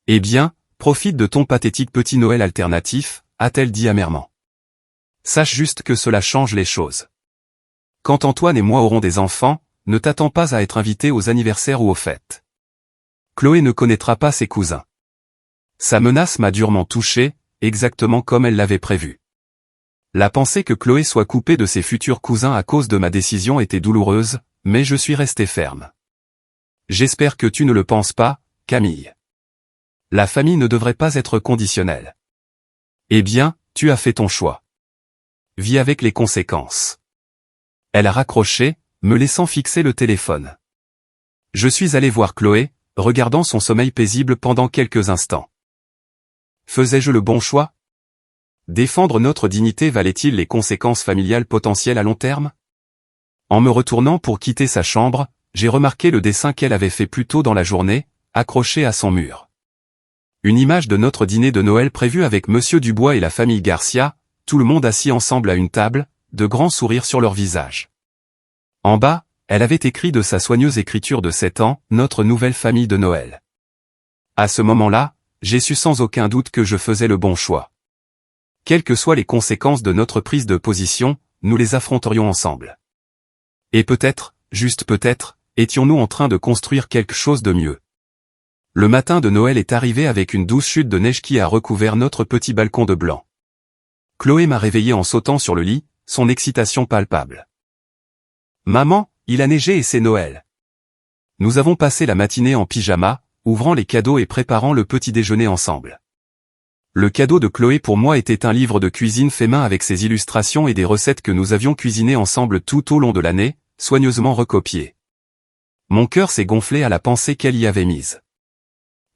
Eh bien, profite de ton pathétique petit Noël alternatif, a-t-elle dit amèrement. Sache juste que cela change les choses. Quand Antoine et moi aurons des enfants, ne t'attends pas à être invité aux anniversaires ou aux fêtes. Chloé ne connaîtra pas ses cousins. Sa menace m'a durement touché, exactement comme elle l'avait prévu. La pensée que Chloé soit coupée de ses futurs cousins à cause de ma décision était douloureuse, mais je suis resté ferme. J'espère que tu ne le penses pas, Camille. La famille ne devrait pas être conditionnelle. Eh bien, tu as fait ton choix. Vis avec les conséquences. Elle a raccroché, me laissant fixer le téléphone. Je suis allé voir Chloé, regardant son sommeil paisible pendant quelques instants. Faisais-je le bon choix? Défendre notre dignité valait-il les conséquences familiales potentielles à long terme? En me retournant pour quitter sa chambre, j'ai remarqué le dessin qu'elle avait fait plus tôt dans la journée, accroché à son mur. Une image de notre dîner de Noël prévu avec Monsieur Dubois et la famille Garcia, tout le monde assis ensemble à une table, de grands sourires sur leurs visages. En bas, elle avait écrit de sa soigneuse écriture de 7 ans, notre nouvelle famille de Noël. À ce moment-là, j'ai su sans aucun doute que je faisais le bon choix. Quelles que soient les conséquences de notre prise de position, nous les affronterions ensemble. Et peut-être, juste peut-être, étions-nous en train de construire quelque chose de mieux. Le matin de Noël est arrivé avec une douce chute de neige qui a recouvert notre petit balcon de blanc. Chloé m'a réveillé en sautant sur le lit, son excitation palpable. Maman, il a neigé et c'est Noël. Nous avons passé la matinée en pyjama, ouvrant les cadeaux et préparant le petit déjeuner ensemble. Le cadeau de Chloé pour moi était un livre de cuisine fait main avec ses illustrations et des recettes que nous avions cuisinées ensemble tout au long de l'année, soigneusement recopiées. Mon cœur s'est gonflé à la pensée qu'elle y avait mise.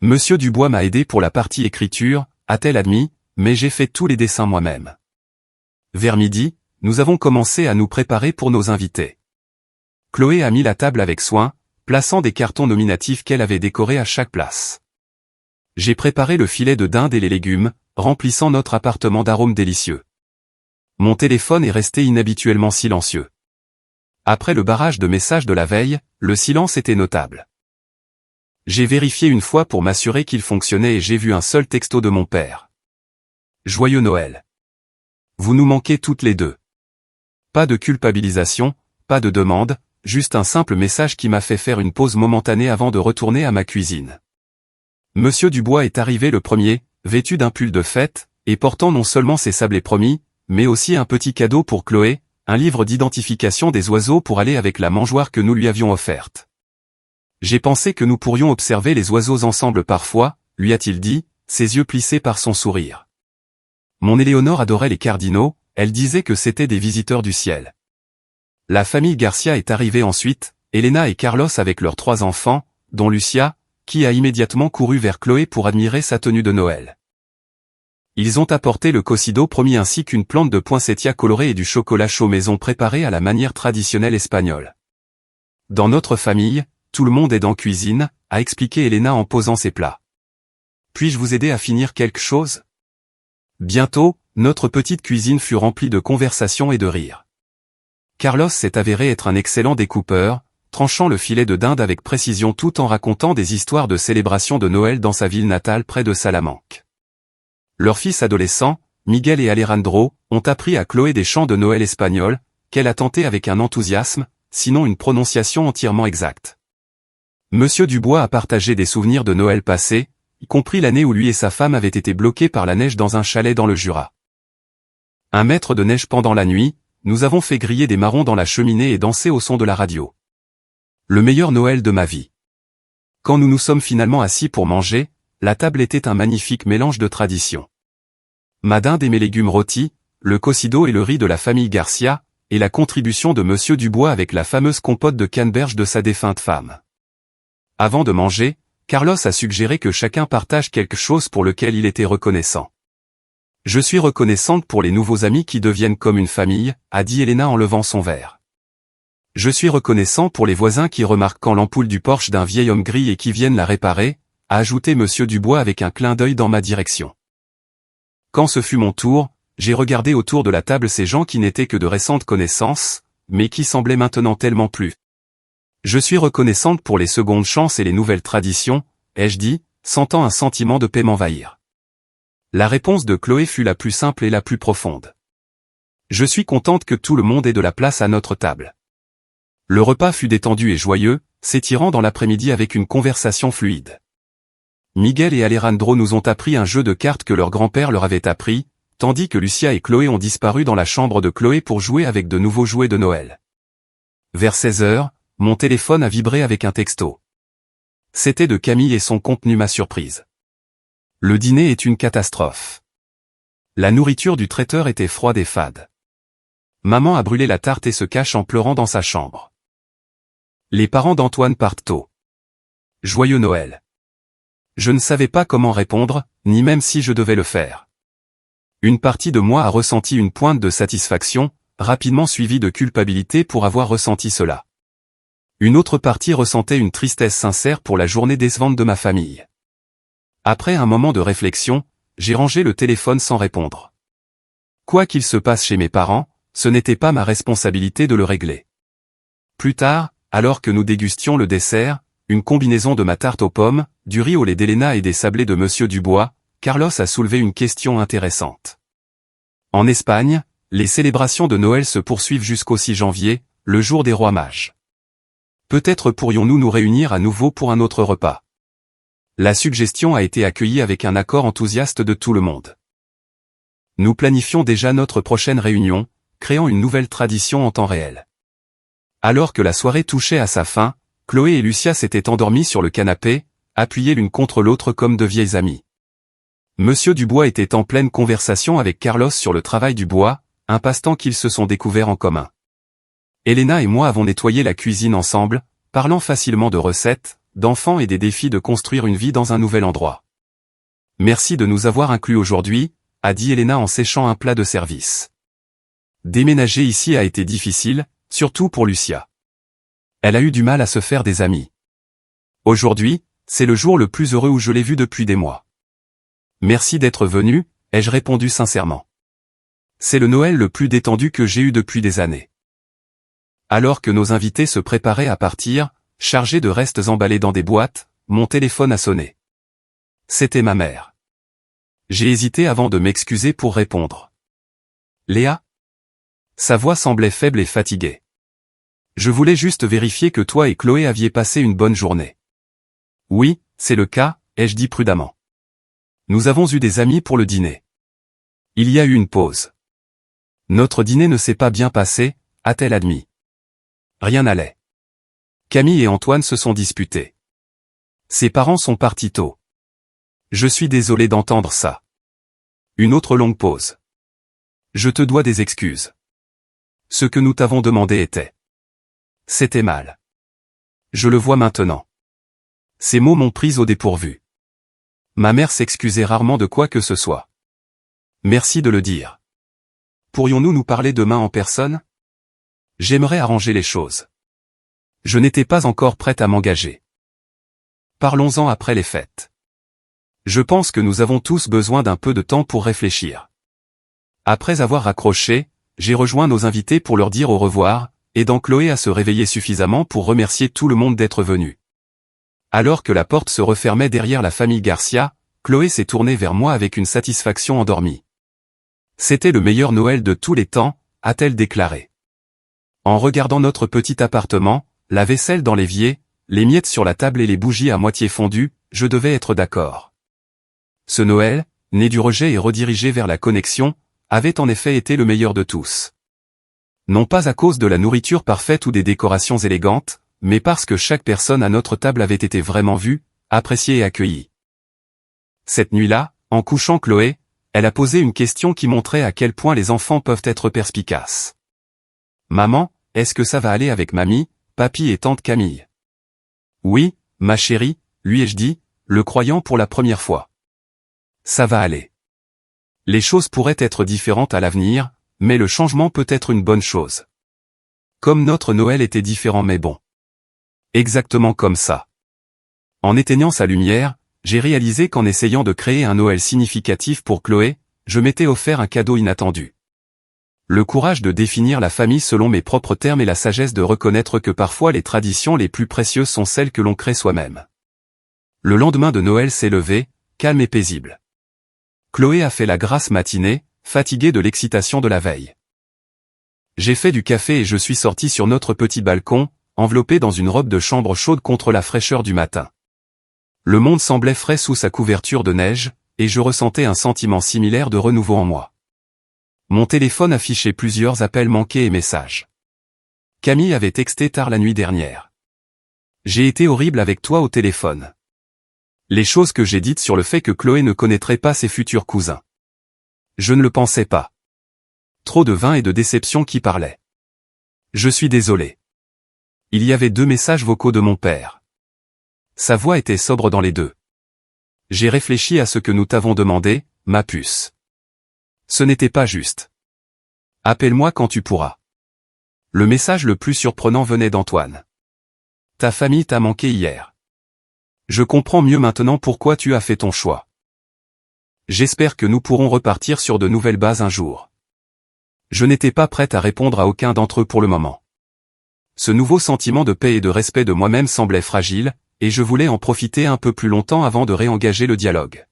Monsieur Dubois m'a aidé pour la partie écriture, a-t-elle admis, mais j'ai fait tous les dessins moi-même. Vers midi, nous avons commencé à nous préparer pour nos invités. Chloé a mis la table avec soin, plaçant des cartons nominatifs qu'elle avait décorés à chaque place. J'ai préparé le filet de dinde et les légumes, remplissant notre appartement d'arômes délicieux. Mon téléphone est resté inhabituellement silencieux. Après le barrage de messages de la veille, le silence était notable. J'ai vérifié une fois pour m'assurer qu'il fonctionnait et j'ai vu un seul texto de mon père. Joyeux Noël. Vous nous manquez toutes les deux. Pas de culpabilisation, pas de demande, juste un simple message qui m'a fait faire une pause momentanée avant de retourner à ma cuisine. Monsieur Dubois est arrivé le premier, vêtu d'un pull de fête, et portant non seulement ses sablés promis, mais aussi un petit cadeau pour Chloé, un livre d'identification des oiseaux pour aller avec la mangeoire que nous lui avions offerte. J'ai pensé que nous pourrions observer les oiseaux ensemble parfois, lui a-t-il dit, ses yeux plissés par son sourire. Mon Éléonore adorait les cardinaux, elle disait que c'étaient des visiteurs du ciel. La famille Garcia est arrivée ensuite, Elena et Carlos avec leurs 3 enfants, dont Lucia, qui a immédiatement couru vers Chloé pour admirer sa tenue de Noël. Ils ont apporté le cocido promis ainsi qu'une plante de poinsettia colorée et du chocolat chaud maison préparé à la manière traditionnelle espagnole. Dans notre famille, tout le monde est dans cuisine, a expliqué Elena en posant ses plats. Puis-je vous aider à finir quelque chose? Bientôt, notre petite cuisine fut remplie de conversations et de rires. Carlos s'est avéré être un excellent découpeur, tranchant le filet de dinde avec précision tout en racontant des histoires de célébration de Noël dans sa ville natale près de Salamanque. Leurs fils adolescents, Miguel et Alejandro, ont appris à Chloé des chants de Noël espagnols, qu'elle a tenté avec un enthousiasme, sinon une prononciation entièrement exacte. Monsieur Dubois a partagé des souvenirs de Noël passés, y compris l'année où lui et sa femme avaient été bloqués par la neige dans un chalet dans le Jura. 1 mètre de neige pendant la nuit, nous avons fait griller des marrons dans la cheminée et danser au son de la radio. Le meilleur Noël de ma vie. Quand nous nous sommes finalement assis pour manger, la table était un magnifique mélange de traditions. Ma dinde et mes légumes rôtis, le cocido et le riz de la famille Garcia, et la contribution de Monsieur Dubois avec la fameuse compote de canneberge de sa défunte femme. Avant de manger, Carlos a suggéré que chacun partage quelque chose pour lequel il était reconnaissant. Je suis reconnaissante pour les nouveaux amis qui deviennent comme une famille, a dit Elena en levant son verre. Je suis reconnaissant pour les voisins qui remarquent quand l'ampoule du Porsche d'un vieil homme grille et qui viennent la réparer, a ajouté Monsieur Dubois avec un clin d'œil dans ma direction. Quand ce fut mon tour, j'ai regardé autour de la table ces gens qui n'étaient que de récentes connaissances, mais qui semblaient maintenant tellement plus. Je suis reconnaissante pour les secondes chances et les nouvelles traditions, ai-je dit, sentant un sentiment de paix m'envahir. La réponse de Chloé fut la plus simple et la plus profonde. Je suis contente que tout le monde ait de la place à notre table. Le repas fut détendu et joyeux, s'étirant dans l'après-midi avec une conversation fluide. Miguel et Alejandro nous ont appris un jeu de cartes que leur grand-père leur avait appris, tandis que Lucia et Chloé ont disparu dans la chambre de Chloé pour jouer avec de nouveaux jouets de Noël. Vers 16 heures, mon téléphone a vibré avec un texto. C'était de Camille et son contenu m'a surprise. Le dîner est une catastrophe. La nourriture du traiteur était froide et fade. Maman a brûlé la tarte et se cache en pleurant dans sa chambre. Les parents d'Antoine partent tôt. Joyeux Noël. Je ne savais pas comment répondre, ni même si je devais le faire. Une partie de moi a ressenti une pointe de satisfaction, rapidement suivie de culpabilité pour avoir ressenti cela. Une autre partie ressentait une tristesse sincère pour la journée décevante de ma famille. Après un moment de réflexion, j'ai rangé le téléphone sans répondre. Quoi qu'il se passe chez mes parents, ce n'était pas ma responsabilité de le régler. Plus tard, alors que nous dégustions le dessert, une combinaison de ma tarte aux pommes, du riz au lait d'Elena et des sablés de Monsieur Dubois, Carlos a soulevé une question intéressante. En Espagne, les célébrations de Noël se poursuivent jusqu'au 6 janvier, le jour des rois mages. Peut-être pourrions-nous nous réunir à nouveau pour un autre repas. La suggestion a été accueillie avec un accord enthousiaste de tout le monde. Nous planifions déjà notre prochaine réunion, créant une nouvelle tradition en temps réel. Alors que la soirée touchait à sa fin, Chloé et Lucia s'étaient endormies sur le canapé, appuyées l'une contre l'autre comme de vieilles amies. Monsieur Dubois était en pleine conversation avec Carlos sur le travail du bois, un passe-temps qu'ils se sont découverts en commun. Elena et moi avons nettoyé la cuisine ensemble, parlant facilement de recettes, d'enfants et des défis de construire une vie dans un nouvel endroit. Merci de nous avoir inclus aujourd'hui, a dit Elena en séchant un plat de service. Déménager ici a été difficile, surtout pour Lucia. Elle a eu du mal à se faire des amis. Aujourd'hui, c'est le jour le plus heureux où je l'ai vu depuis des mois. Merci d'être venu, ai-je répondu sincèrement. C'est le Noël le plus détendu que j'ai eu depuis des années. Alors que nos invités se préparaient à partir, chargés de restes emballés dans des boîtes, mon téléphone a sonné. C'était ma mère. J'ai hésité avant de m'excuser pour répondre. Léa? Sa voix semblait faible et fatiguée. Je voulais juste vérifier que toi et Chloé aviez passé une bonne journée. Oui, c'est le cas, ai-je dit prudemment. Nous avons eu des amis pour le dîner. Il y a eu une pause. Notre dîner ne s'est pas bien passé, a-t-elle admis. Rien n'allait. Camille et Antoine se sont disputés. Ses parents sont partis tôt. Je suis désolé d'entendre ça. Une autre longue pause. Je te dois des excuses. Ce que nous t'avons demandé était. C'était mal. Je le vois maintenant. Ces mots m'ont prise au dépourvu. Ma mère s'excusait rarement de quoi que ce soit. Merci de le dire. Pourrions-nous nous parler demain en personne? J'aimerais arranger les choses. Je n'étais pas encore prête à m'engager. Parlons-en après les fêtes. Je pense que nous avons tous besoin d'un peu de temps pour réfléchir. Après avoir raccroché, j'ai rejoint nos invités pour leur dire au revoir, aidant Chloé à se réveiller suffisamment pour remercier tout le monde d'être venu. Alors que la porte se refermait derrière la famille Garcia, Chloé s'est tournée vers moi avec une satisfaction endormie. C'était le meilleur Noël de tous les temps, a-t-elle déclaré. En regardant notre petit appartement, la vaisselle dans l'évier, les miettes sur la table et les bougies à moitié fondues, je devais être d'accord. Ce Noël, né du rejet et redirigé vers la connexion, avait en effet été le meilleur de tous. Non pas à cause de la nourriture parfaite ou des décorations élégantes, mais parce que chaque personne à notre table avait été vraiment vue, appréciée et accueillie. Cette nuit-là, en couchant Chloé, elle a posé une question qui montrait à quel point les enfants peuvent être perspicaces. « Maman, est-ce que ça va aller avec mamie, papy et tante Camille ?» « Oui, ma chérie, lui ai-je dit, le croyant pour la première fois. Ça va aller. Les choses pourraient être différentes à l'avenir, mais le changement peut être une bonne chose. Comme notre Noël était différent mais bon. Exactement comme ça. En éteignant sa lumière, j'ai réalisé qu'en essayant de créer un Noël significatif pour Chloé, je m'étais offert un cadeau inattendu. Le courage de définir la famille selon mes propres termes et la sagesse de reconnaître que parfois les traditions les plus précieuses sont celles que l'on crée soi-même. Le lendemain de Noël s'est levé, calme et paisible. Chloé a fait la grasse matinée, fatiguée de l'excitation de la veille. J'ai fait du café et je suis sorti sur notre petit balcon, enveloppé dans une robe de chambre chaude contre la fraîcheur du matin. Le monde semblait frais sous sa couverture de neige, et je ressentais un sentiment similaire de renouveau en moi. Mon téléphone affichait plusieurs appels manqués et messages. Camille avait texté tard la nuit dernière. J'ai été horrible avec toi au téléphone. Les choses que j'ai dites sur le fait que Chloé ne connaîtrait pas ses futurs cousins. Je ne le pensais pas. Trop de vin et de déception qui parlaient. Je suis désolé. Il y avait 2 messages vocaux de mon père. Sa voix était sobre dans les 2. J'ai réfléchi à ce que nous t'avons demandé, ma puce. Ce n'était pas juste. Appelle-moi quand tu pourras. Le message le plus surprenant venait d'Antoine. Ta famille t'a manqué hier. Je comprends mieux maintenant pourquoi tu as fait ton choix. J'espère que nous pourrons repartir sur de nouvelles bases un jour. Je n'étais pas prête à répondre à aucun d'entre eux pour le moment. Ce nouveau sentiment de paix et de respect de moi-même semblait fragile, et je voulais en profiter un peu plus longtemps avant de réengager le dialogue.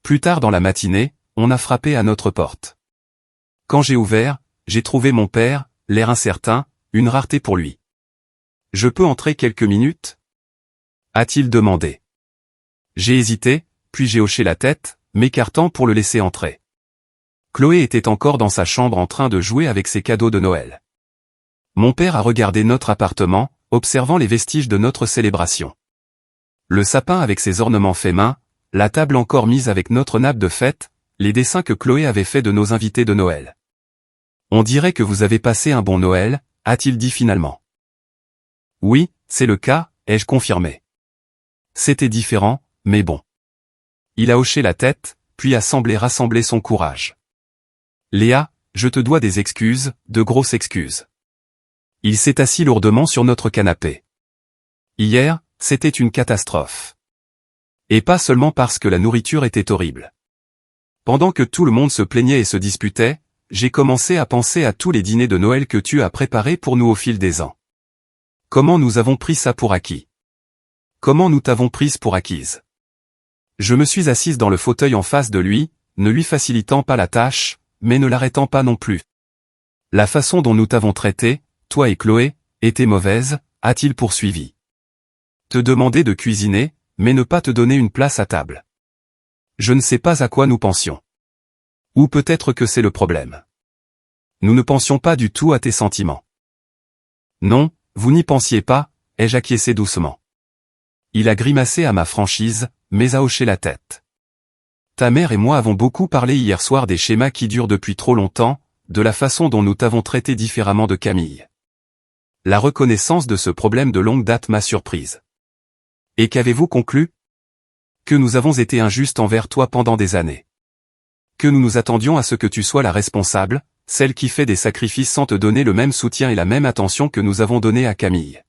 Plus tard dans la matinée, on a frappé à notre porte. Quand j'ai ouvert, j'ai trouvé mon père, l'air incertain, une rareté pour lui. « Je peux entrer quelques minutes ?» a-t-il demandé. J'ai hésité, puis j'ai hoché la tête, m'écartant pour le laisser entrer. Chloé était encore dans sa chambre en train de jouer avec ses cadeaux de Noël. Mon père a regardé notre appartement, observant les vestiges de notre célébration. Le sapin avec ses ornements faits main, la table encore mise avec notre nappe de fête, les dessins que Chloé avait faits de nos invités de Noël. « On dirait que vous avez passé un bon Noël », a-t-il dit finalement. « Oui, c'est le cas », ai-je confirmé. C'était différent, mais bon. Il a hoché la tête, puis a semblé rassembler son courage. « Léa, je te dois des excuses, de grosses excuses. » Il s'est assis lourdement sur notre canapé. Hier, c'était une catastrophe. Et pas seulement parce que la nourriture était horrible. Pendant que tout le monde se plaignait et se disputait, j'ai commencé à penser à tous les dîners de Noël que tu as préparés pour nous au fil des ans. Comment nous avons pris ça pour acquis? Comment nous t'avons prise pour acquise? Je me suis assise dans le fauteuil en face de lui, ne lui facilitant pas la tâche, mais ne l'arrêtant pas non plus. La façon dont nous t'avons traité, toi et Chloé, était mauvaise, a-t-il poursuivi. Te demander de cuisiner, mais ne pas te donner une place à table. Je ne sais pas à quoi nous pensions. Ou peut-être que c'est le problème. Nous ne pensions pas du tout à tes sentiments. Non, vous n'y pensiez pas, ai-je acquiescé doucement. Il a grimacé à ma franchise, mais a hoché la tête. Ta mère et moi avons beaucoup parlé hier soir des schémas qui durent depuis trop longtemps, de la façon dont nous t'avons traité différemment de Camille. La reconnaissance de ce problème de longue date m'a surprise. Et qu'avez-vous conclu? Que nous avons été injustes envers toi pendant des années. Que nous nous attendions à ce que tu sois la responsable, celle qui fait des sacrifices sans te donner le même soutien et la même attention que nous avons donné à Camille.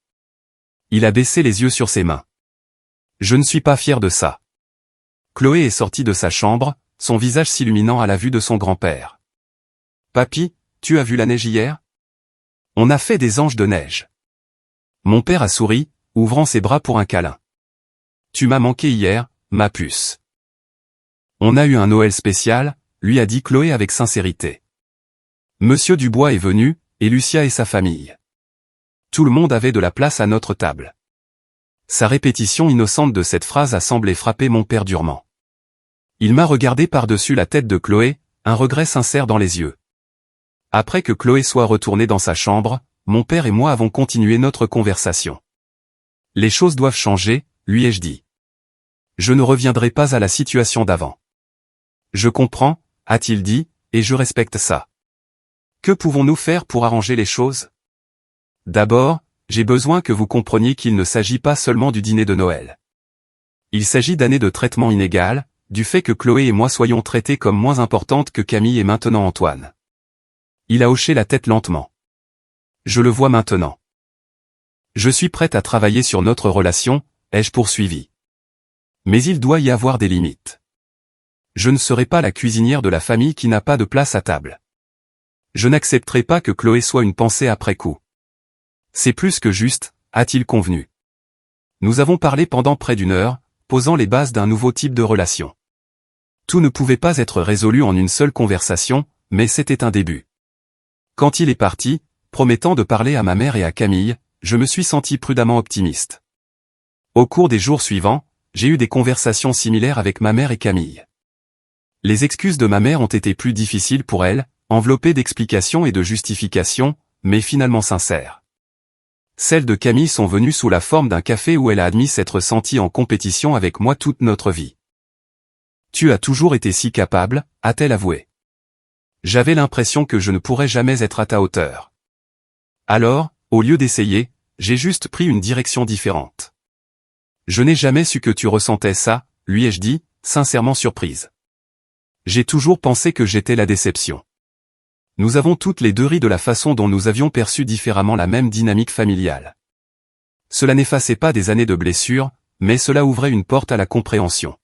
Il a baissé les yeux sur ses mains. Je ne suis pas fier de ça. Chloé est sortie de sa chambre, son visage s'illuminant à la vue de son grand-père. Papy, tu as vu la neige hier? On a fait des anges de neige. Mon père a souri, ouvrant ses bras pour un câlin. Tu m'as manqué hier, ma puce. On a eu un Noël spécial, lui a dit Chloé avec sincérité. Monsieur Dubois est venu, et Lucia et sa famille. Tout le monde avait de la place à notre table. Sa répétition innocente de cette phrase a semblé frapper mon père durement. Il m'a regardé par-dessus la tête de Chloé, un regret sincère dans les yeux. Après que Chloé soit retournée dans sa chambre, mon père et moi avons continué notre conversation. Les choses doivent changer, lui ai-je dit. Je ne reviendrai pas à la situation d'avant. Je comprends, a-t-il dit, et je respecte ça. Que pouvons-nous faire pour arranger les choses? D'abord, j'ai besoin que vous compreniez qu'il ne s'agit pas seulement du dîner de Noël. Il s'agit d'années de traitement inégal, du fait que Chloé et moi soyons traités comme moins importantes que Camille et maintenant Antoine. Il a hoché la tête lentement. Je le vois maintenant. Je suis prête à travailler sur notre relation, ai-je poursuivi. Mais il doit y avoir des limites. Je ne serai pas la cuisinière de la famille qui n'a pas de place à table. Je n'accepterai pas que Chloé soit une pensée après coup. C'est plus que juste, a-t-il convenu. Nous avons parlé pendant près d'1 heure, posant les bases d'un nouveau type de relation. Tout ne pouvait pas être résolu en une seule conversation, mais c'était un début. Quand il est parti, promettant de parler à ma mère et à Camille, je me suis senti prudemment optimiste. Au cours des jours suivants, j'ai eu des conversations similaires avec ma mère et Camille. Les excuses de ma mère ont été plus difficiles pour elle, enveloppées d'explications et de justifications, mais finalement sincères. Celles de Camille sont venues sous la forme d'un café où elle a admis s'être sentie en compétition avec moi toute notre vie. Tu as toujours été si capable, a-t-elle avoué. J'avais l'impression que je ne pourrais jamais être à ta hauteur. Alors, au lieu d'essayer, j'ai juste pris une direction différente. Je n'ai jamais su que tu ressentais ça, lui ai-je dit, sincèrement surprise. J'ai toujours pensé que j'étais la déception. Nous avons toutes les deux ri de la façon dont nous avions perçu différemment la même dynamique familiale. Cela n'effaçait pas des années de blessures, mais cela ouvrait une porte à la compréhension.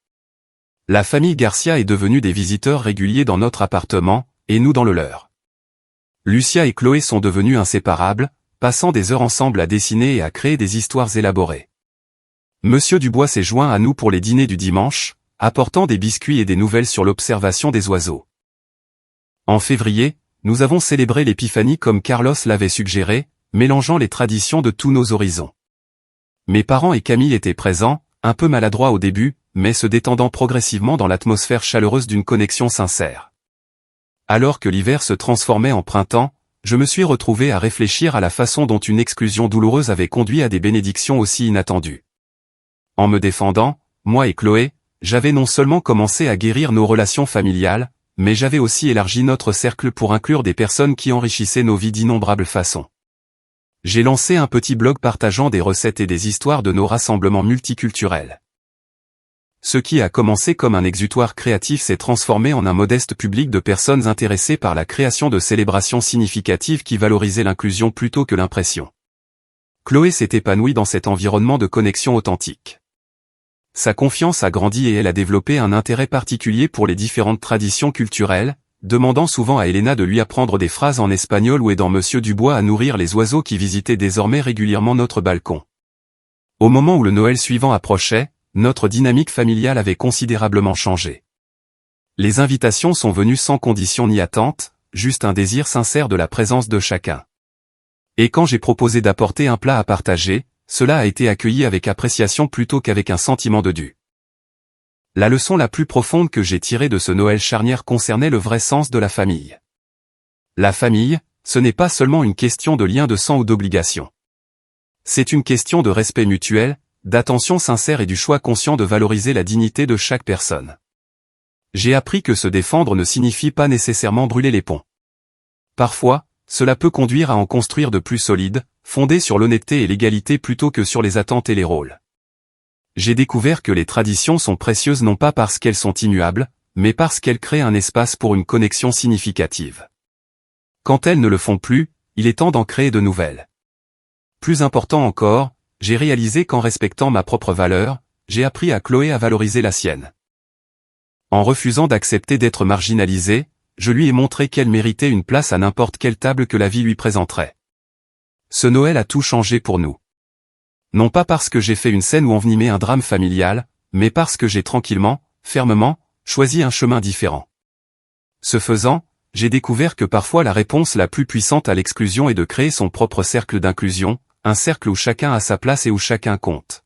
La famille Garcia est devenue des visiteurs réguliers dans notre appartement, et nous dans le leur. Lucia et Chloé sont devenus inséparables, passant des heures ensemble à dessiner et à créer des histoires élaborées. Monsieur Dubois s'est joint à nous pour les dîners du dimanche, apportant des biscuits et des nouvelles sur l'observation des oiseaux. En février, nous avons célébré l'épiphanie comme Carlos l'avait suggéré, mélangeant les traditions de tous nos horizons. Mes parents et Camille étaient présents, un peu maladroits au début, mais se détendant progressivement dans l'atmosphère chaleureuse d'une connexion sincère. Alors que l'hiver se transformait en printemps, je me suis retrouvé à réfléchir à la façon dont une exclusion douloureuse avait conduit à des bénédictions aussi inattendues. En me défendant, moi et Chloé, j'avais non seulement commencé à guérir nos relations familiales, mais j'avais aussi élargi notre cercle pour inclure des personnes qui enrichissaient nos vies d'innombrables façons. J'ai lancé un petit blog partageant des recettes et des histoires de nos rassemblements multiculturels. Ce qui a commencé comme un exutoire créatif s'est transformé en un modeste public de personnes intéressées par la création de célébrations significatives qui valorisaient l'inclusion plutôt que l'impression. Chloé s'est épanouie dans cet environnement de connexion authentique. Sa confiance a grandi et elle a développé un intérêt particulier pour les différentes traditions culturelles, demandant souvent à Elena de lui apprendre des phrases en espagnol ou aidant Monsieur Dubois à nourrir les oiseaux qui visitaient désormais régulièrement notre balcon. Au moment où le Noël suivant approchait, notre dynamique familiale avait considérablement changé. Les invitations sont venues sans condition ni attente, juste un désir sincère de la présence de chacun. Et quand j'ai proposé d'apporter un plat à partager, cela a été accueilli avec appréciation plutôt qu'avec un sentiment de dû. La leçon la plus profonde que j'ai tirée de ce Noël charnière concernait le vrai sens de la famille. La famille, ce n'est pas seulement une question de lien de sang ou d'obligation. C'est une question de respect mutuel, d'attention sincère et du choix conscient de valoriser la dignité de chaque personne. J'ai appris que se défendre ne signifie pas nécessairement brûler les ponts. Parfois, cela peut conduire à en construire de plus solides, fondés sur l'honnêteté et l'égalité plutôt que sur les attentes et les rôles. J'ai découvert que les traditions sont précieuses non pas parce qu'elles sont immuables, mais parce qu'elles créent un espace pour une connexion significative. Quand elles ne le font plus, il est temps d'en créer de nouvelles. Plus important encore, j'ai réalisé qu'en respectant ma propre valeur, j'ai appris à Chloé à valoriser la sienne. En refusant d'accepter d'être marginalisée, je lui ai montré qu'elle méritait une place à n'importe quelle table que la vie lui présenterait. Ce Noël a tout changé pour nous. Non pas parce que j'ai fait une scène où envenimait un drame familial, mais parce que j'ai tranquillement, fermement, choisi un chemin différent. Ce faisant, j'ai découvert que parfois la réponse la plus puissante à l'exclusion est de créer son propre cercle d'inclusion, un cercle où chacun a sa place et où chacun compte.